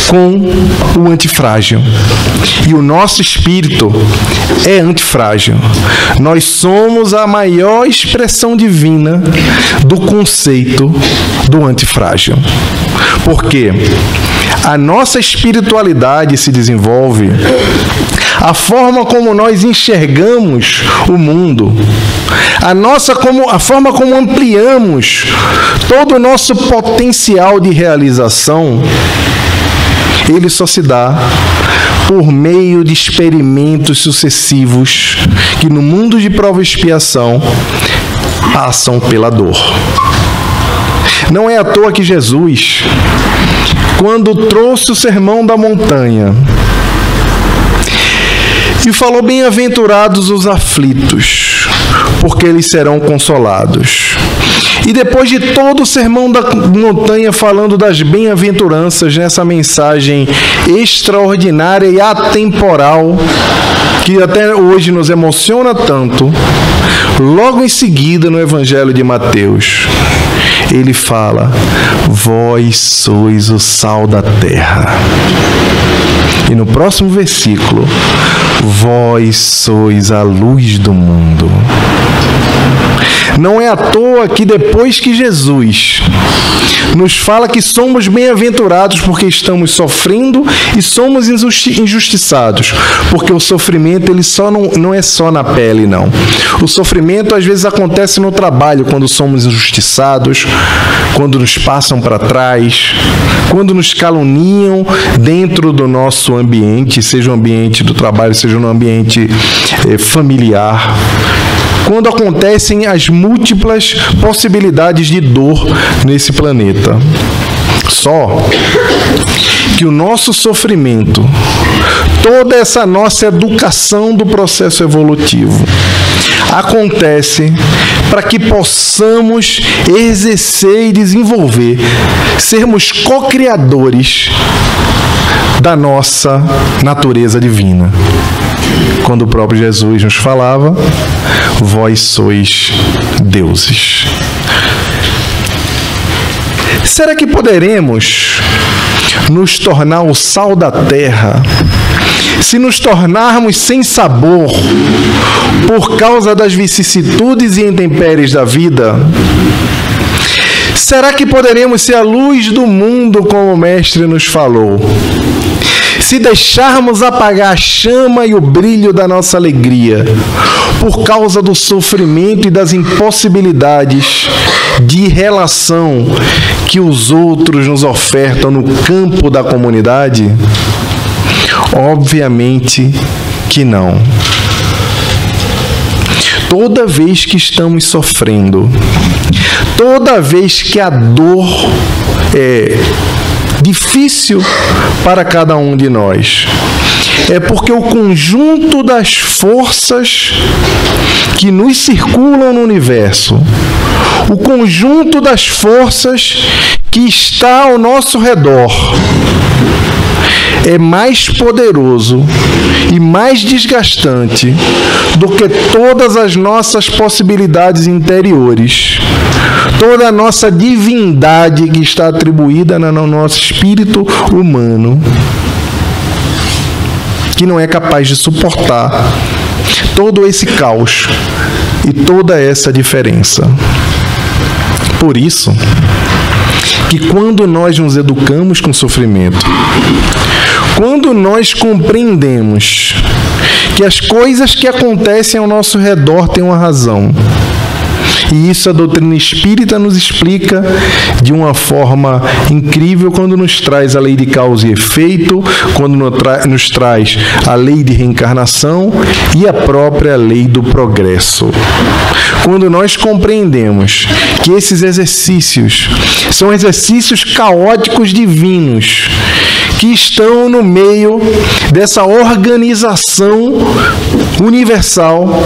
com o antifrágil. E o nosso espírito é antifrágil. Nós somos a maior expressão divina do conceito do antifrágil. Por quê? A nossa espiritualidade se desenvolve, a forma como nós enxergamos o mundo, a forma como ampliamos todo o nosso potencial de realização, ele só se dá por meio de experimentos sucessivos que no mundo de prova e expiação passam pela dor. Não é à toa que Jesus, quando trouxe o Sermão da Montanha e falou: bem-aventurados os aflitos, porque eles serão consolados. E depois de todo o Sermão da Montanha falando das bem-aventuranças, nessa mensagem extraordinária e atemporal, que até hoje nos emociona tanto, logo em seguida no Evangelho de Mateus, ele fala: vós sois o sal da terra. E no próximo versículo, vós sois a luz do mundo. Não é à toa que depois que Jesus nos fala que somos bem-aventurados porque estamos sofrendo e somos injustiçados, porque o sofrimento ele não é só na pele, não. O sofrimento às vezes acontece no trabalho, quando somos injustiçados, quando nos passam para trás, quando nos caluniam dentro do nosso ambiente, seja o ambiente do trabalho, seja no ambiente familiar. Quando acontecem as múltiplas possibilidades de dor nesse planeta. Só que o nosso sofrimento, toda essa nossa educação do processo evolutivo, acontece para que possamos exercer e desenvolver, sermos co-criadores da nossa natureza divina. Quando o próprio Jesus nos falava: vós sois deuses. Será que poderemos nos tornar o sal da terra se nos tornarmos sem sabor por causa das vicissitudes e intempéries da vida? Será que poderemos ser a luz do mundo, como o Mestre nos falou, se deixarmos apagar a chama e o brilho da nossa alegria por causa do sofrimento e das impossibilidades de relação que os outros nos ofertam no campo da comunidade? Obviamente que não. Toda vez que estamos sofrendo, toda vez que a dor é difícil para cada um de nós, é porque o conjunto das forças que nos circulam no universo, o conjunto das forças que está ao nosso redor, é mais poderoso e mais desgastante do que todas as nossas possibilidades interiores, toda a nossa divindade que está atribuída no nosso espírito humano, que não é capaz de suportar todo esse caos e toda essa diferença. Por isso que quando nós nos educamos com sofrimento, quando nós compreendemos que as coisas que acontecem ao nosso redor têm uma razão, e isso a doutrina espírita nos explica de uma forma incrível quando nos traz a lei de causa e efeito, quando nos traz a lei de reencarnação e a própria lei do progresso. Quando nós compreendemos que esses exercícios são exercícios caóticos divinos, que estão no meio dessa organização universal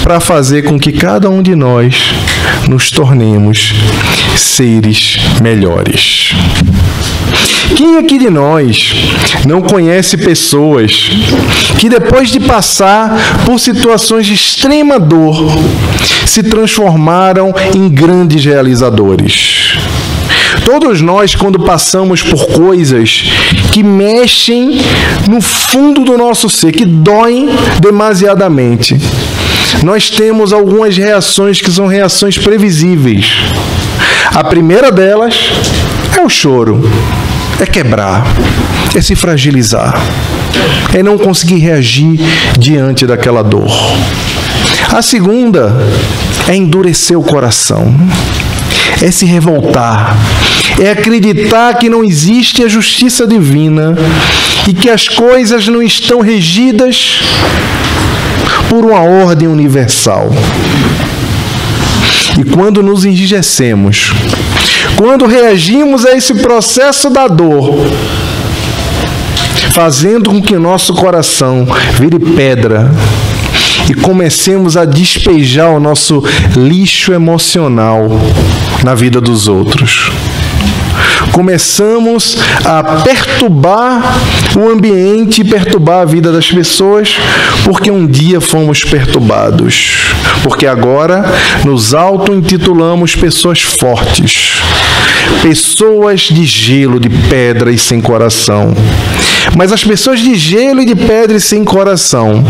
para fazer com que cada um de nós nos tornemos seres melhores. Quem aqui de nós não conhece pessoas que depois de passar por situações de extrema dor se transformaram em grandes realizadores? Todos nós, quando passamos por coisas que mexem no fundo do nosso ser, que doem demasiadamente, nós temos algumas reações que são reações previsíveis. A primeira delas é o choro, é quebrar, é se fragilizar, é não conseguir reagir diante daquela dor. A segunda é endurecer o coração, é se revoltar, é acreditar que não existe a justiça divina e que as coisas não estão regidas por uma ordem universal. E quando nos enrijecemos, quando reagimos a esse processo da dor, fazendo com que o nosso coração vire pedra e comecemos a despejar o nosso lixo emocional na vida dos outros, começamos a perturbar o ambiente e perturbar a vida das pessoas, porque um dia fomos perturbados, porque agora nos auto-intitulamos pessoas fortes, pessoas de gelo, de pedra e sem coração. Mas as pessoas de gelo e de pedra e sem coração,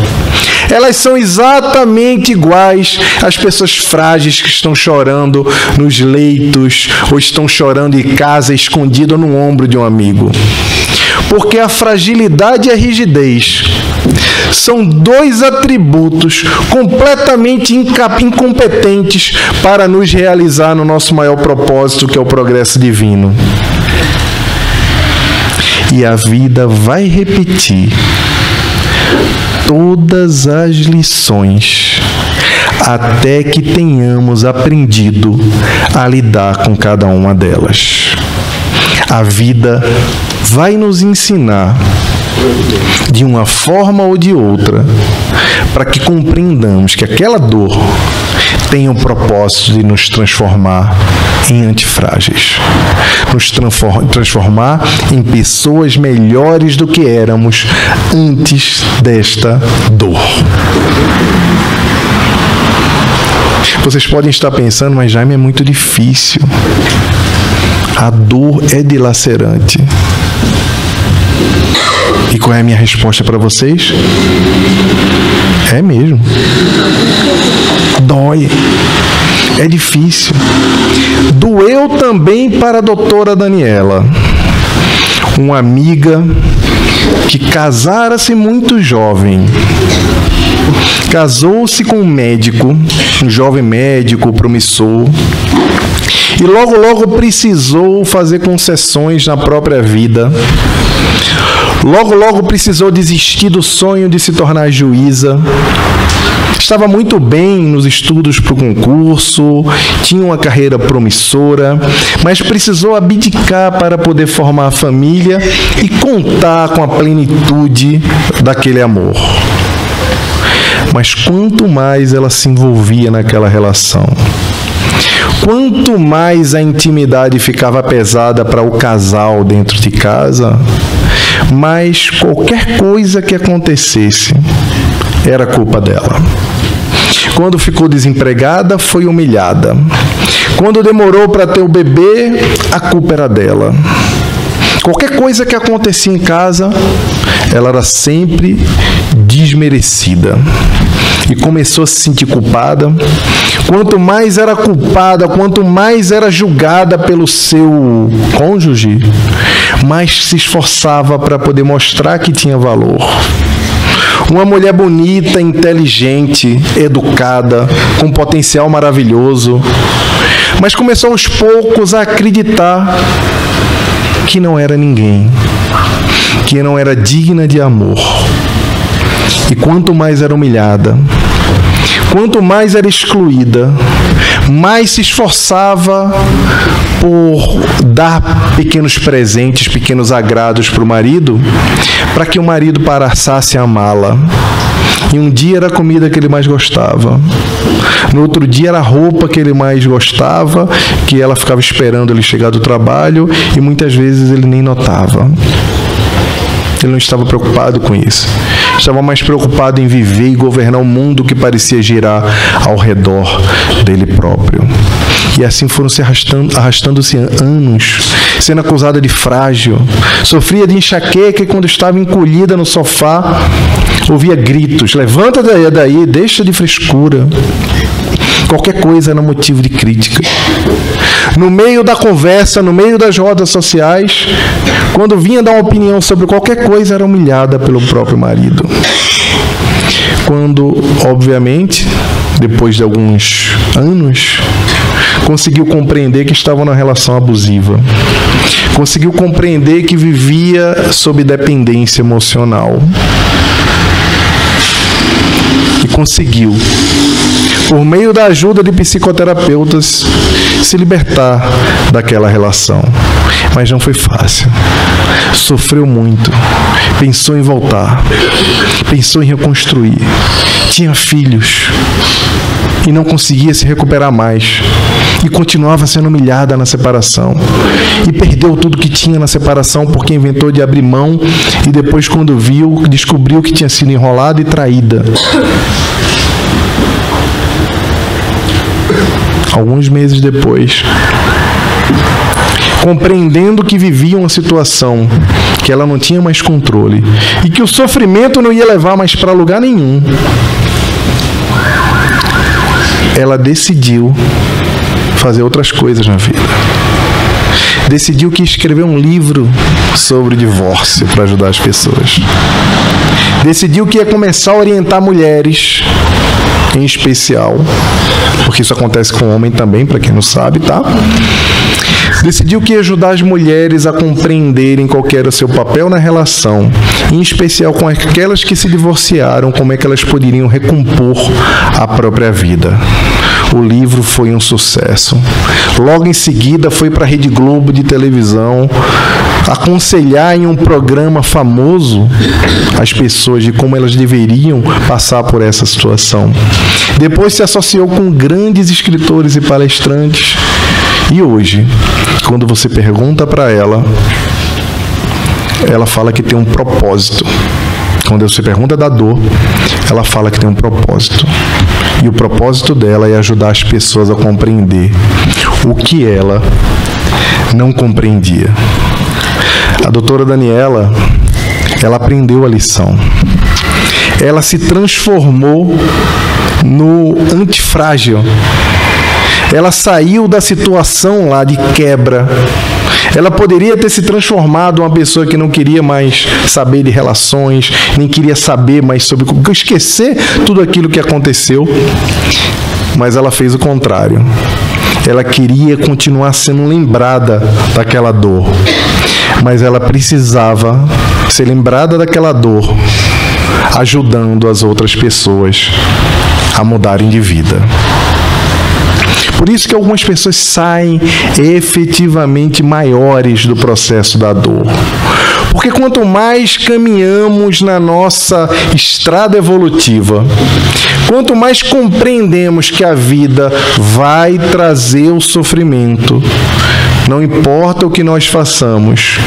elas são exatamente iguais às pessoas frágeis que estão chorando nos leitos ou estão chorando em casa, escondido no ombro de um amigo. Porque a fragilidade e a rigidez são dois atributos completamente incompetentes para nos realizar no nosso maior propósito, que é o progresso divino. E a vida vai repetir todas as lições até que tenhamos aprendido a lidar com cada uma delas. A vida vai nos ensinar de uma forma ou de outra para que compreendamos que aquela dor tem o propósito de nos transformar em antifrágeis, nos transformar em pessoas melhores do que éramos antes desta dor. Vocês podem estar pensando, mas Jaime, é muito difícil. A dor é dilacerante. E qual é a minha resposta para vocês? É mesmo. Dói. É difícil. Doeu também para a doutora Daniela, uma amiga que casara-se muito jovem. Casou-se com um médico, um jovem médico promissor, e logo precisou fazer concessões na própria vida. Logo, logo precisou desistir do sonho de se tornar juíza. Estava muito bem nos estudos para o concurso, tinha uma carreira promissora, mas precisou abdicar para poder formar a família e contar com a plenitude daquele amor. Mas quanto mais ela se envolvia naquela relação, quanto mais a intimidade ficava pesada para o casal dentro de casa, mais qualquer coisa que acontecesse era culpa dela. Quando ficou desempregada, foi humilhada. Quando demorou para ter o bebê, a culpa era dela. Qualquer coisa que acontecia em casa, ela era sempre desmerecida. E começou a se sentir culpada. Quanto mais era culpada, quanto mais era julgada pelo seu cônjuge, mais se esforçava para poder mostrar que tinha valor. Uma mulher bonita, inteligente, educada, com potencial maravilhoso, mas começou aos poucos a acreditar que não era ninguém, que não era digna de amor. E quanto mais era humilhada, quanto mais era excluída, mais se esforçava por dar pequenos presentes, pequenos agrados para o marido, para que o marido passasse a amá-la. E um dia era a comida que ele mais gostava, no outro dia era a roupa que ele mais gostava, que ela ficava esperando ele chegar do trabalho, e muitas vezes ele nem notava. Ele não estava preocupado com isso. Estava mais preocupado em viver e governar um mundo que parecia girar ao redor dele próprio. E assim foram se arrastando-se anos, sendo acusada de frágil. Sofria de enxaqueca e quando estava encolhida no sofá, ouvia gritos: levanta daí, deixa de frescura. Qualquer coisa era motivo de crítica. No meio da conversa, no meio das rodas sociais, quando vinha dar uma opinião sobre qualquer coisa, era humilhada pelo próprio marido. Quando, obviamente, depois de alguns anos, conseguiu compreender que estava numa relação abusiva. Conseguiu compreender que vivia sob dependência emocional. E conseguiu, por meio da ajuda de psicoterapeutas, se libertar daquela relação. Mas não foi fácil. Sofreu muito. Pensou em voltar. Pensou em reconstruir. Tinha filhos. E não conseguia se recuperar mais. E continuava sendo humilhada na separação. E perdeu tudo que tinha na separação porque inventou de abrir mão e depois, quando viu, descobriu que tinha sido enrolada e traída. Alguns meses depois, compreendendo que vivia uma situação que ela não tinha mais controle e que o sofrimento não ia levar mais para lugar nenhum, ela decidiu fazer outras coisas na vida. Decidiu que ia escrever um livro sobre o divórcio para ajudar as pessoas. Decidiu que ia começar a orientar mulheres, em especial, porque isso acontece com homem também, para quem não sabe, tá? Decidiu que ia ajudar as mulheres a compreenderem qual era o seu papel na relação, em especial com aquelas que se divorciaram, como é que elas poderiam recompor a própria vida. O livro foi um sucesso. Logo em seguida foi para a Rede Globo de televisão aconselhar em um programa famoso as pessoas de como elas deveriam passar por essa situação. Depois se associou com grandes escritores e palestrantes. E hoje, quando você pergunta para ela, ela fala que tem um propósito. Quando você pergunta da dor, ela fala que tem um propósito. E o propósito dela é ajudar as pessoas a compreender o que ela não compreendia. A doutora Daniela, ela aprendeu a lição. Ela se transformou no antifrágil. Ela saiu da situação lá de quebra. Ela poderia ter se transformado em uma pessoa que não queria mais saber de relações, nem queria saber mais sobre... esquecer tudo aquilo que aconteceu. Mas ela fez o contrário. Ela queria continuar sendo lembrada daquela dor. Mas ela precisava ser lembrada daquela dor, ajudando as outras pessoas a mudarem de vida. Por isso que algumas pessoas saem efetivamente maiores do processo da dor. Porque quanto mais caminhamos na nossa estrada evolutiva, quanto mais compreendemos que a vida vai trazer o sofrimento, não importa o que nós façamos,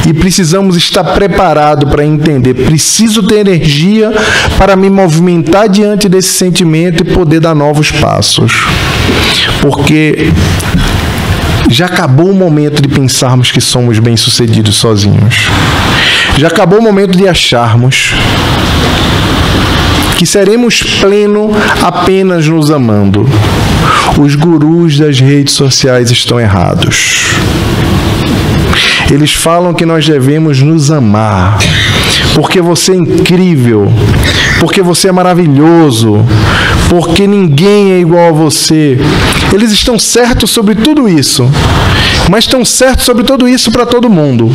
e precisamos estar preparados para entender, preciso ter energia para me movimentar diante desse sentimento e poder dar novos passos. Porque já acabou o momento de pensarmos que somos bem-sucedidos sozinhos. Já acabou o momento de acharmos que seremos plenos apenas nos amando. Os gurus das redes sociais estão errados. Eles falam que nós devemos nos amar, porque você é incrível, porque você é maravilhoso, porque ninguém é igual a você. Eles estão certos sobre tudo isso, mas estão certos sobre tudo isso para todo mundo.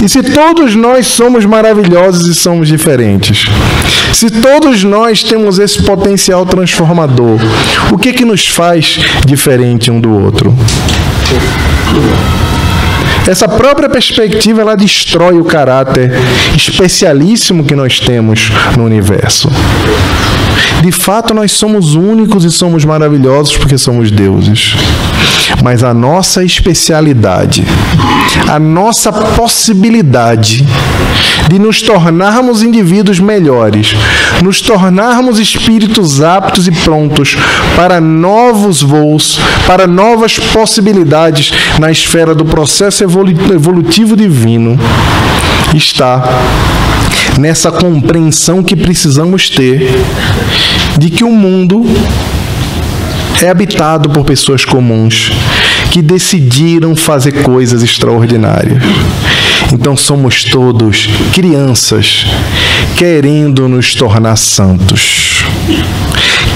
E se todos nós somos maravilhosos e somos diferentes, se todos nós temos esse potencial transformador, o que nos faz diferente um do outro? Essa própria perspectiva, ela destrói o caráter especialíssimo que nós temos no universo. De fato, nós somos únicos e somos maravilhosos porque somos deuses. Mas a nossa especialidade, a nossa possibilidade de nos tornarmos indivíduos melhores, nos tornarmos espíritos aptos e prontos para novos voos, para novas possibilidades na esfera do processo evolutivo divino, está nessa compreensão que precisamos ter de que o mundo é habitado por pessoas comuns que decidiram fazer coisas extraordinárias. Então somos todos crianças querendo nos tornar santos.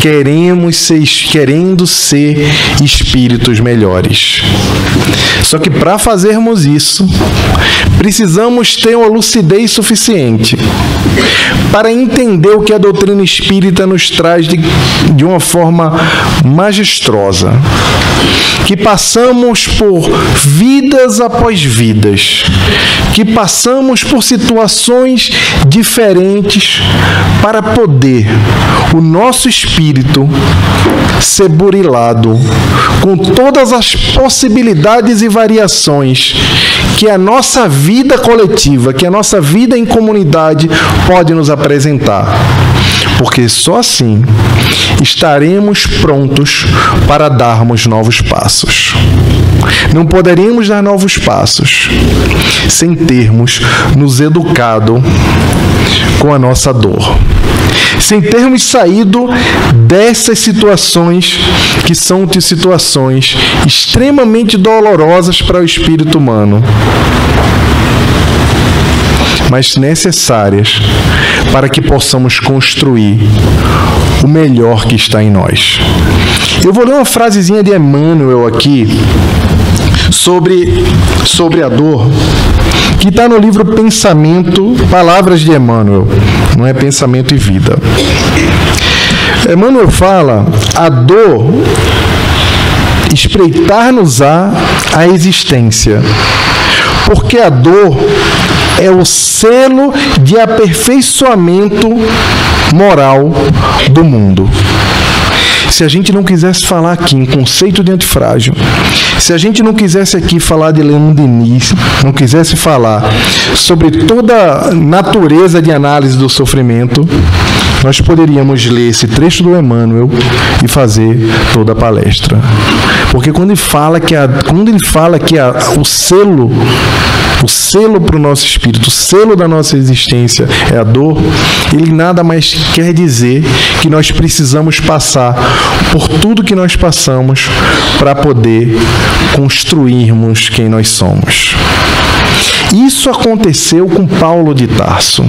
Querendo ser espíritos melhores. Só que para fazermos isso, precisamos ter uma lucidez suficiente para entender o que a doutrina espírita nos traz de uma forma majestosa. Que passamos por vidas após vidas, que passamos por situações diferentes para poder o nosso espírito ser burilado com todas as possibilidades e variações que a nossa vida coletiva, que a nossa vida em comunidade pode nos apresentar. Porque só assim estaremos prontos para darmos novos passos. Não poderíamos dar novos passos sem termos nos educado com a nossa dor, sem termos saído dessas situações que são situações extremamente dolorosas para o espírito humano, mas necessárias para que possamos construir o melhor que está em nós. Eu vou ler uma frasezinha de Emmanuel aqui sobre a dor, que está no livro Pensamento, Palavras de Emmanuel, não é Pensamento e Vida. Emmanuel fala: a dor espreitar-nos-á a existência, porque a dor é o selo de aperfeiçoamento moral do mundo. Se a gente não quisesse falar aqui em conceito de antifrágil, se a gente não quisesse aqui falar de Leon Denis, não quisesse falar sobre toda a natureza de análise do sofrimento, nós poderíamos ler esse trecho do Emmanuel e fazer toda a palestra. Porque quando ele fala que o selo para o nosso espírito, o selo da nossa existência é a dor, ele nada mais quer dizer que nós precisamos passar por tudo que nós passamos para poder construirmos quem nós somos. Isso aconteceu com Paulo de Tarso.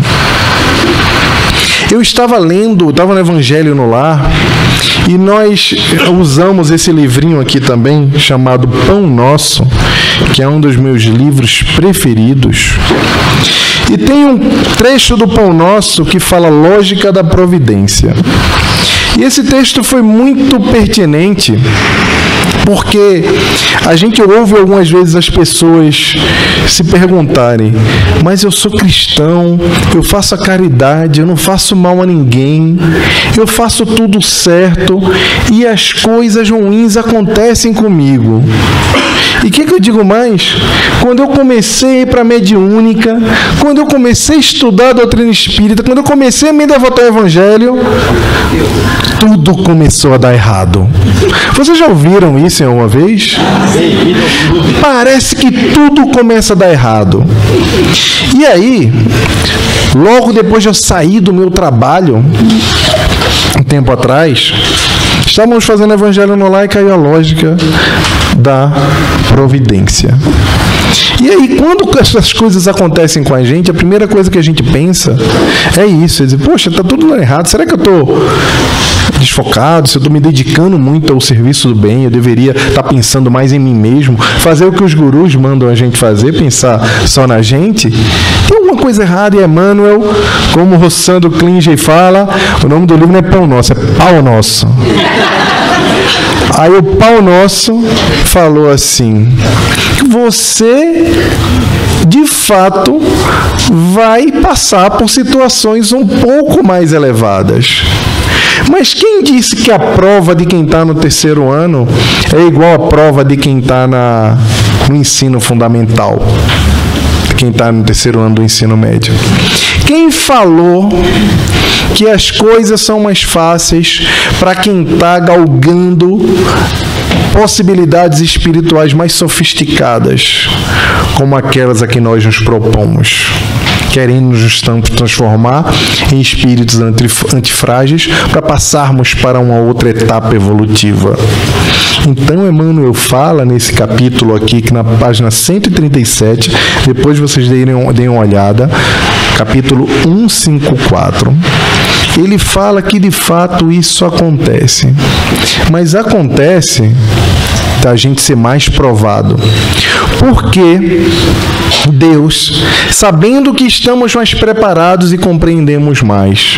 Eu estava no Evangelho no Lar, e nós usamos esse livrinho aqui também, chamado Pão Nosso, que é um dos meus livros preferidos. E tem um trecho do Pão Nosso que fala lógica da providência. E esse texto foi muito pertinente, porque a gente ouve algumas vezes as pessoas se perguntarem: mas eu sou cristão, eu faço a caridade, eu não faço mal a ninguém, eu faço tudo certo e as coisas ruins acontecem comigo. E o que eu digo mais? Quando eu comecei a ir para a mediúnica, quando eu comecei a estudar a doutrina espírita, quando eu comecei a me devotar ao evangelho, tudo começou a dar errado. Vocês já ouviram isso em alguma vez? Parece que tudo começa a dar errado. E aí, logo depois de eu sair do meu trabalho, um tempo atrás, estávamos fazendo evangelho no lar e caiu a lógica da providência. E aí, quando essas coisas acontecem com a gente, a primeira coisa que a gente pensa é isso: é dizer, poxa, está tudo errado, será que eu estou desfocado? Se eu estou me dedicando muito ao serviço do bem, eu deveria estar pensando mais em mim mesmo, fazer o que os gurus mandam a gente fazer, pensar só na gente? Tem alguma coisa errada. E Emmanuel, como o Sandro Klinger fala, o nome do livro não é Pão Nosso, é Pau Nosso. Aí o Pau Nosso falou assim: você de fato vai passar por situações um pouco mais elevadas. Mas quem disse que a prova de quem está no terceiro ano é igual à prova de quem está no ensino fundamental? Quem está no terceiro ano do ensino médio? Quem falou que as coisas são mais fáceis para quem está galgando possibilidades espirituais mais sofisticadas, como aquelas a que nós nos propomos, querendo nos transformar em espíritos antifrágeis para passarmos para uma outra etapa evolutiva? Então, Emmanuel fala nesse capítulo aqui, que na página 137, depois vocês deem uma olhada, capítulo 154, ele fala que de fato isso acontece. Mas acontece da gente ser mais provado. Porque Deus, sabendo que estamos mais preparados e compreendemos mais,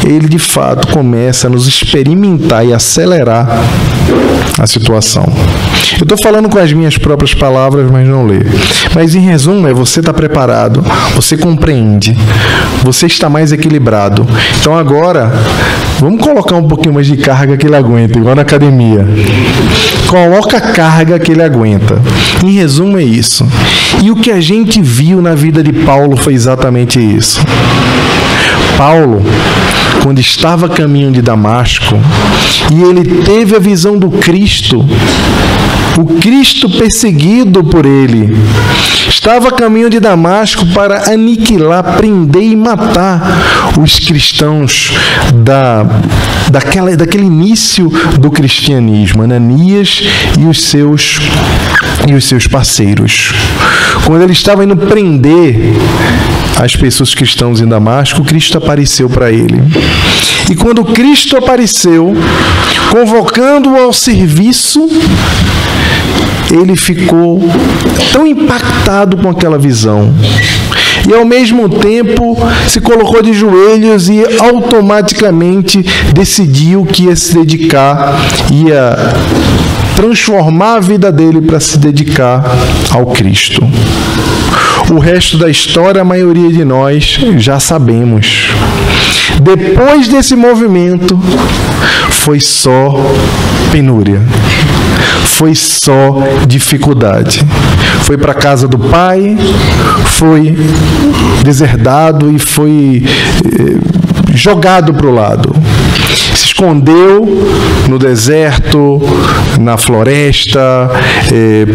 Ele de fato começa a nos experimentar e acelerar a situação. Eu estou falando com as minhas próprias palavras, mas não leio. Mas em resumo, você está preparado, você compreende, você está mais equilibrado. Então agora, vamos colocar um pouquinho mais de carga que ele aguenta, igual na academia. Coloca a carga que ele aguenta. Em resumo, é isso. E o que a gente viu na vida de Paulo foi exatamente isso. Paulo, quando estava a caminho de Damasco, e ele teve a visão do Cristo, o Cristo perseguido por ele, estava a caminho de Damasco para aniquilar, prender e matar os cristãos daquele início do cristianismo, Ananias e os seus parceiros. Quando ele estava indo prender as pessoas cristãs em Damasco, Cristo apareceu para ele. E quando Cristo apareceu, convocando-o ao serviço, ele ficou tão impactado com aquela visão. E ao mesmo tempo se colocou de joelhos e automaticamente decidiu que ia se dedicar, ia transformar a vida dele para se dedicar ao Cristo. O resto da história, a maioria de nós já sabemos. Depois desse movimento, foi só penúria. Foi só dificuldade. Foi para a casa do pai, foi deserdado e foi jogado para o lado. Se escondeu no deserto, na floresta,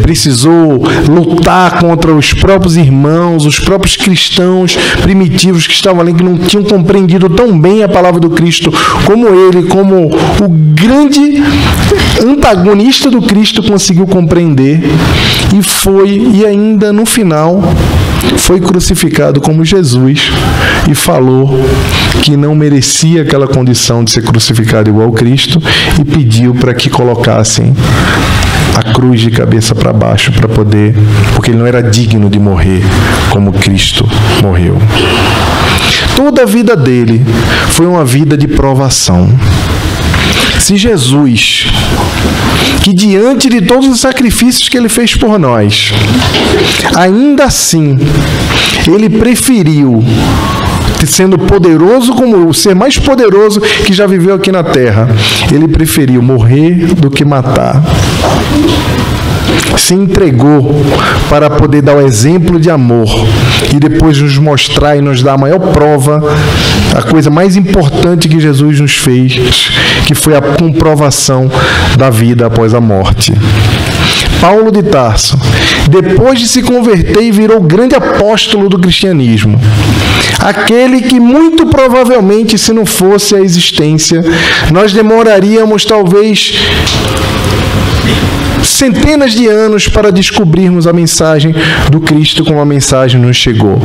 precisou lutar contra os próprios irmãos, os próprios cristãos primitivos que estavam ali, que não tinham compreendido tão bem a palavra do Cristo como ele, como o grande antagonista do Cristo conseguiu compreender, e ainda no final foi crucificado como Jesus e falou que não merecia aquela condição de ser crucificado igual Cristo e pediu para que colocassem a cruz de cabeça para baixo para poder, porque ele não era digno de morrer como Cristo morreu. Toda a vida dele foi uma vida de provação. Se Jesus, que diante de todos os sacrifícios que ele fez por nós, ainda assim, ele preferiu, sendo poderoso como o ser mais poderoso que já viveu aqui na terra, ele preferiu morrer do que matar. Se entregou para poder dar o exemplo de amor e depois nos mostrar e nos dar a maior prova, a coisa mais importante que Jesus nos fez, que foi a comprovação da vida após a morte. Paulo de Tarso, depois de se converter e virou grande apóstolo do cristianismo, aquele que muito provavelmente, se não fosse a existência, nós demoraríamos talvez centenas de anos para descobrirmos a mensagem do Cristo como a mensagem nos chegou,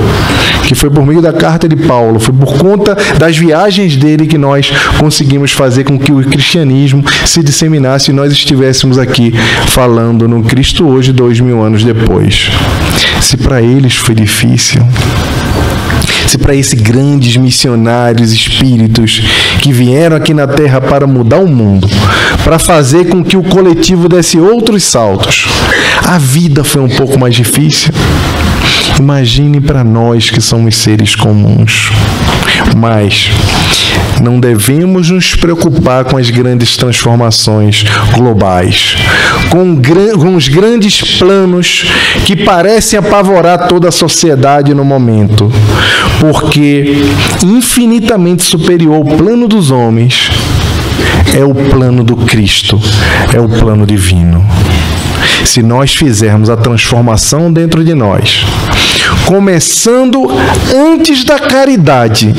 que foi por meio da carta de Paulo, foi por conta das viagens dele que nós conseguimos fazer com que o cristianismo se disseminasse e nós estivéssemos aqui falando no Cristo hoje, 2000 anos depois. Se para eles foi difícil, se para esses grandes missionários, espíritos que vieram aqui na Terra para mudar o mundo, para fazer com que o coletivo desse outros saltos, a vida foi um pouco mais difícil, imagine para nós que somos seres comuns. Mas não devemos nos preocupar com as grandes transformações globais, com os grandes planos que parecem apavorar toda a sociedade no momento, porque infinitamente superior ao plano dos homens é o plano do Cristo, é o plano divino. Se nós fizermos a transformação dentro de nós, começando antes da caridade,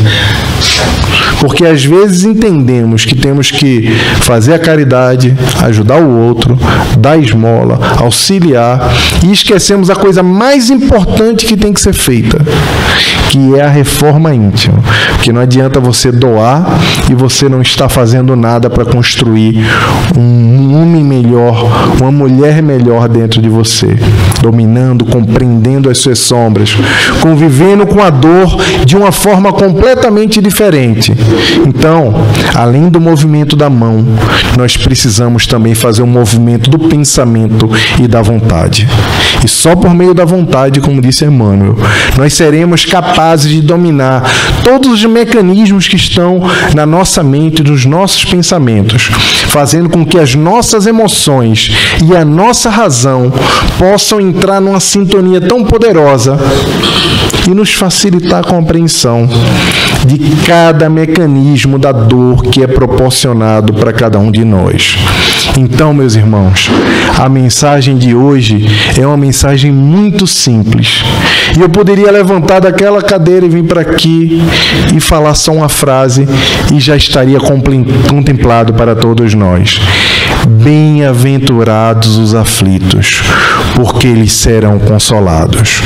porque às vezes entendemos que temos que fazer a caridade, ajudar o outro, dar esmola, auxiliar, e esquecemos a coisa mais importante que tem que ser feita, que é a reforma íntima. Porque não adianta você doar e você não está fazendo nada para construir um homem melhor, uma mulher melhor dentro de você, dominando, compreendendo as suas sombras, convivendo com a dor de uma forma completamente diferente. Então, além do movimento da mão, nós precisamos também fazer um movimento do pensamento e da vontade. E só por meio da vontade, como disse Emmanuel, nós seremos capazes de dominar todos os mecanismos que estão na nossa mente, nos nossos pensamentos, fazendo com que as nossas emoções e a nossa razão possam entrar numa sintonia tão poderosa e nos facilitar a compreensão de cada mecanismo da dor que é proporcionado para cada um de nós. Então, meus irmãos, a mensagem de hoje é uma mensagem muito simples. E eu poderia levantar daquela cadeira e vir para aqui e falar só uma frase e já estaria contemplado para todos nós. Bem-aventurados os aflitos, porque eles serão consolados.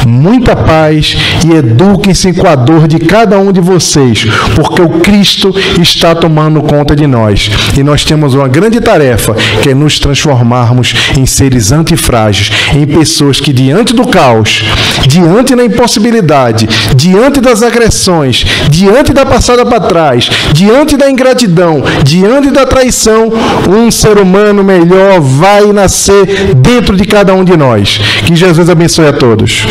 Muita paz e eduquem-se com a dor de cada um de vocês, porque o Cristo está tomando conta de nós. E nós temos uma grande tarefa, que é nos transformarmos em seres antifrágeis, em pessoas que diante do caos, diante da impossibilidade, diante das agressões, diante da passada para trás, diante da ingratidão, diante da traição, um ser humano melhor vai nascer dentro de cada um de nós. Que Jesus abençoe a todos.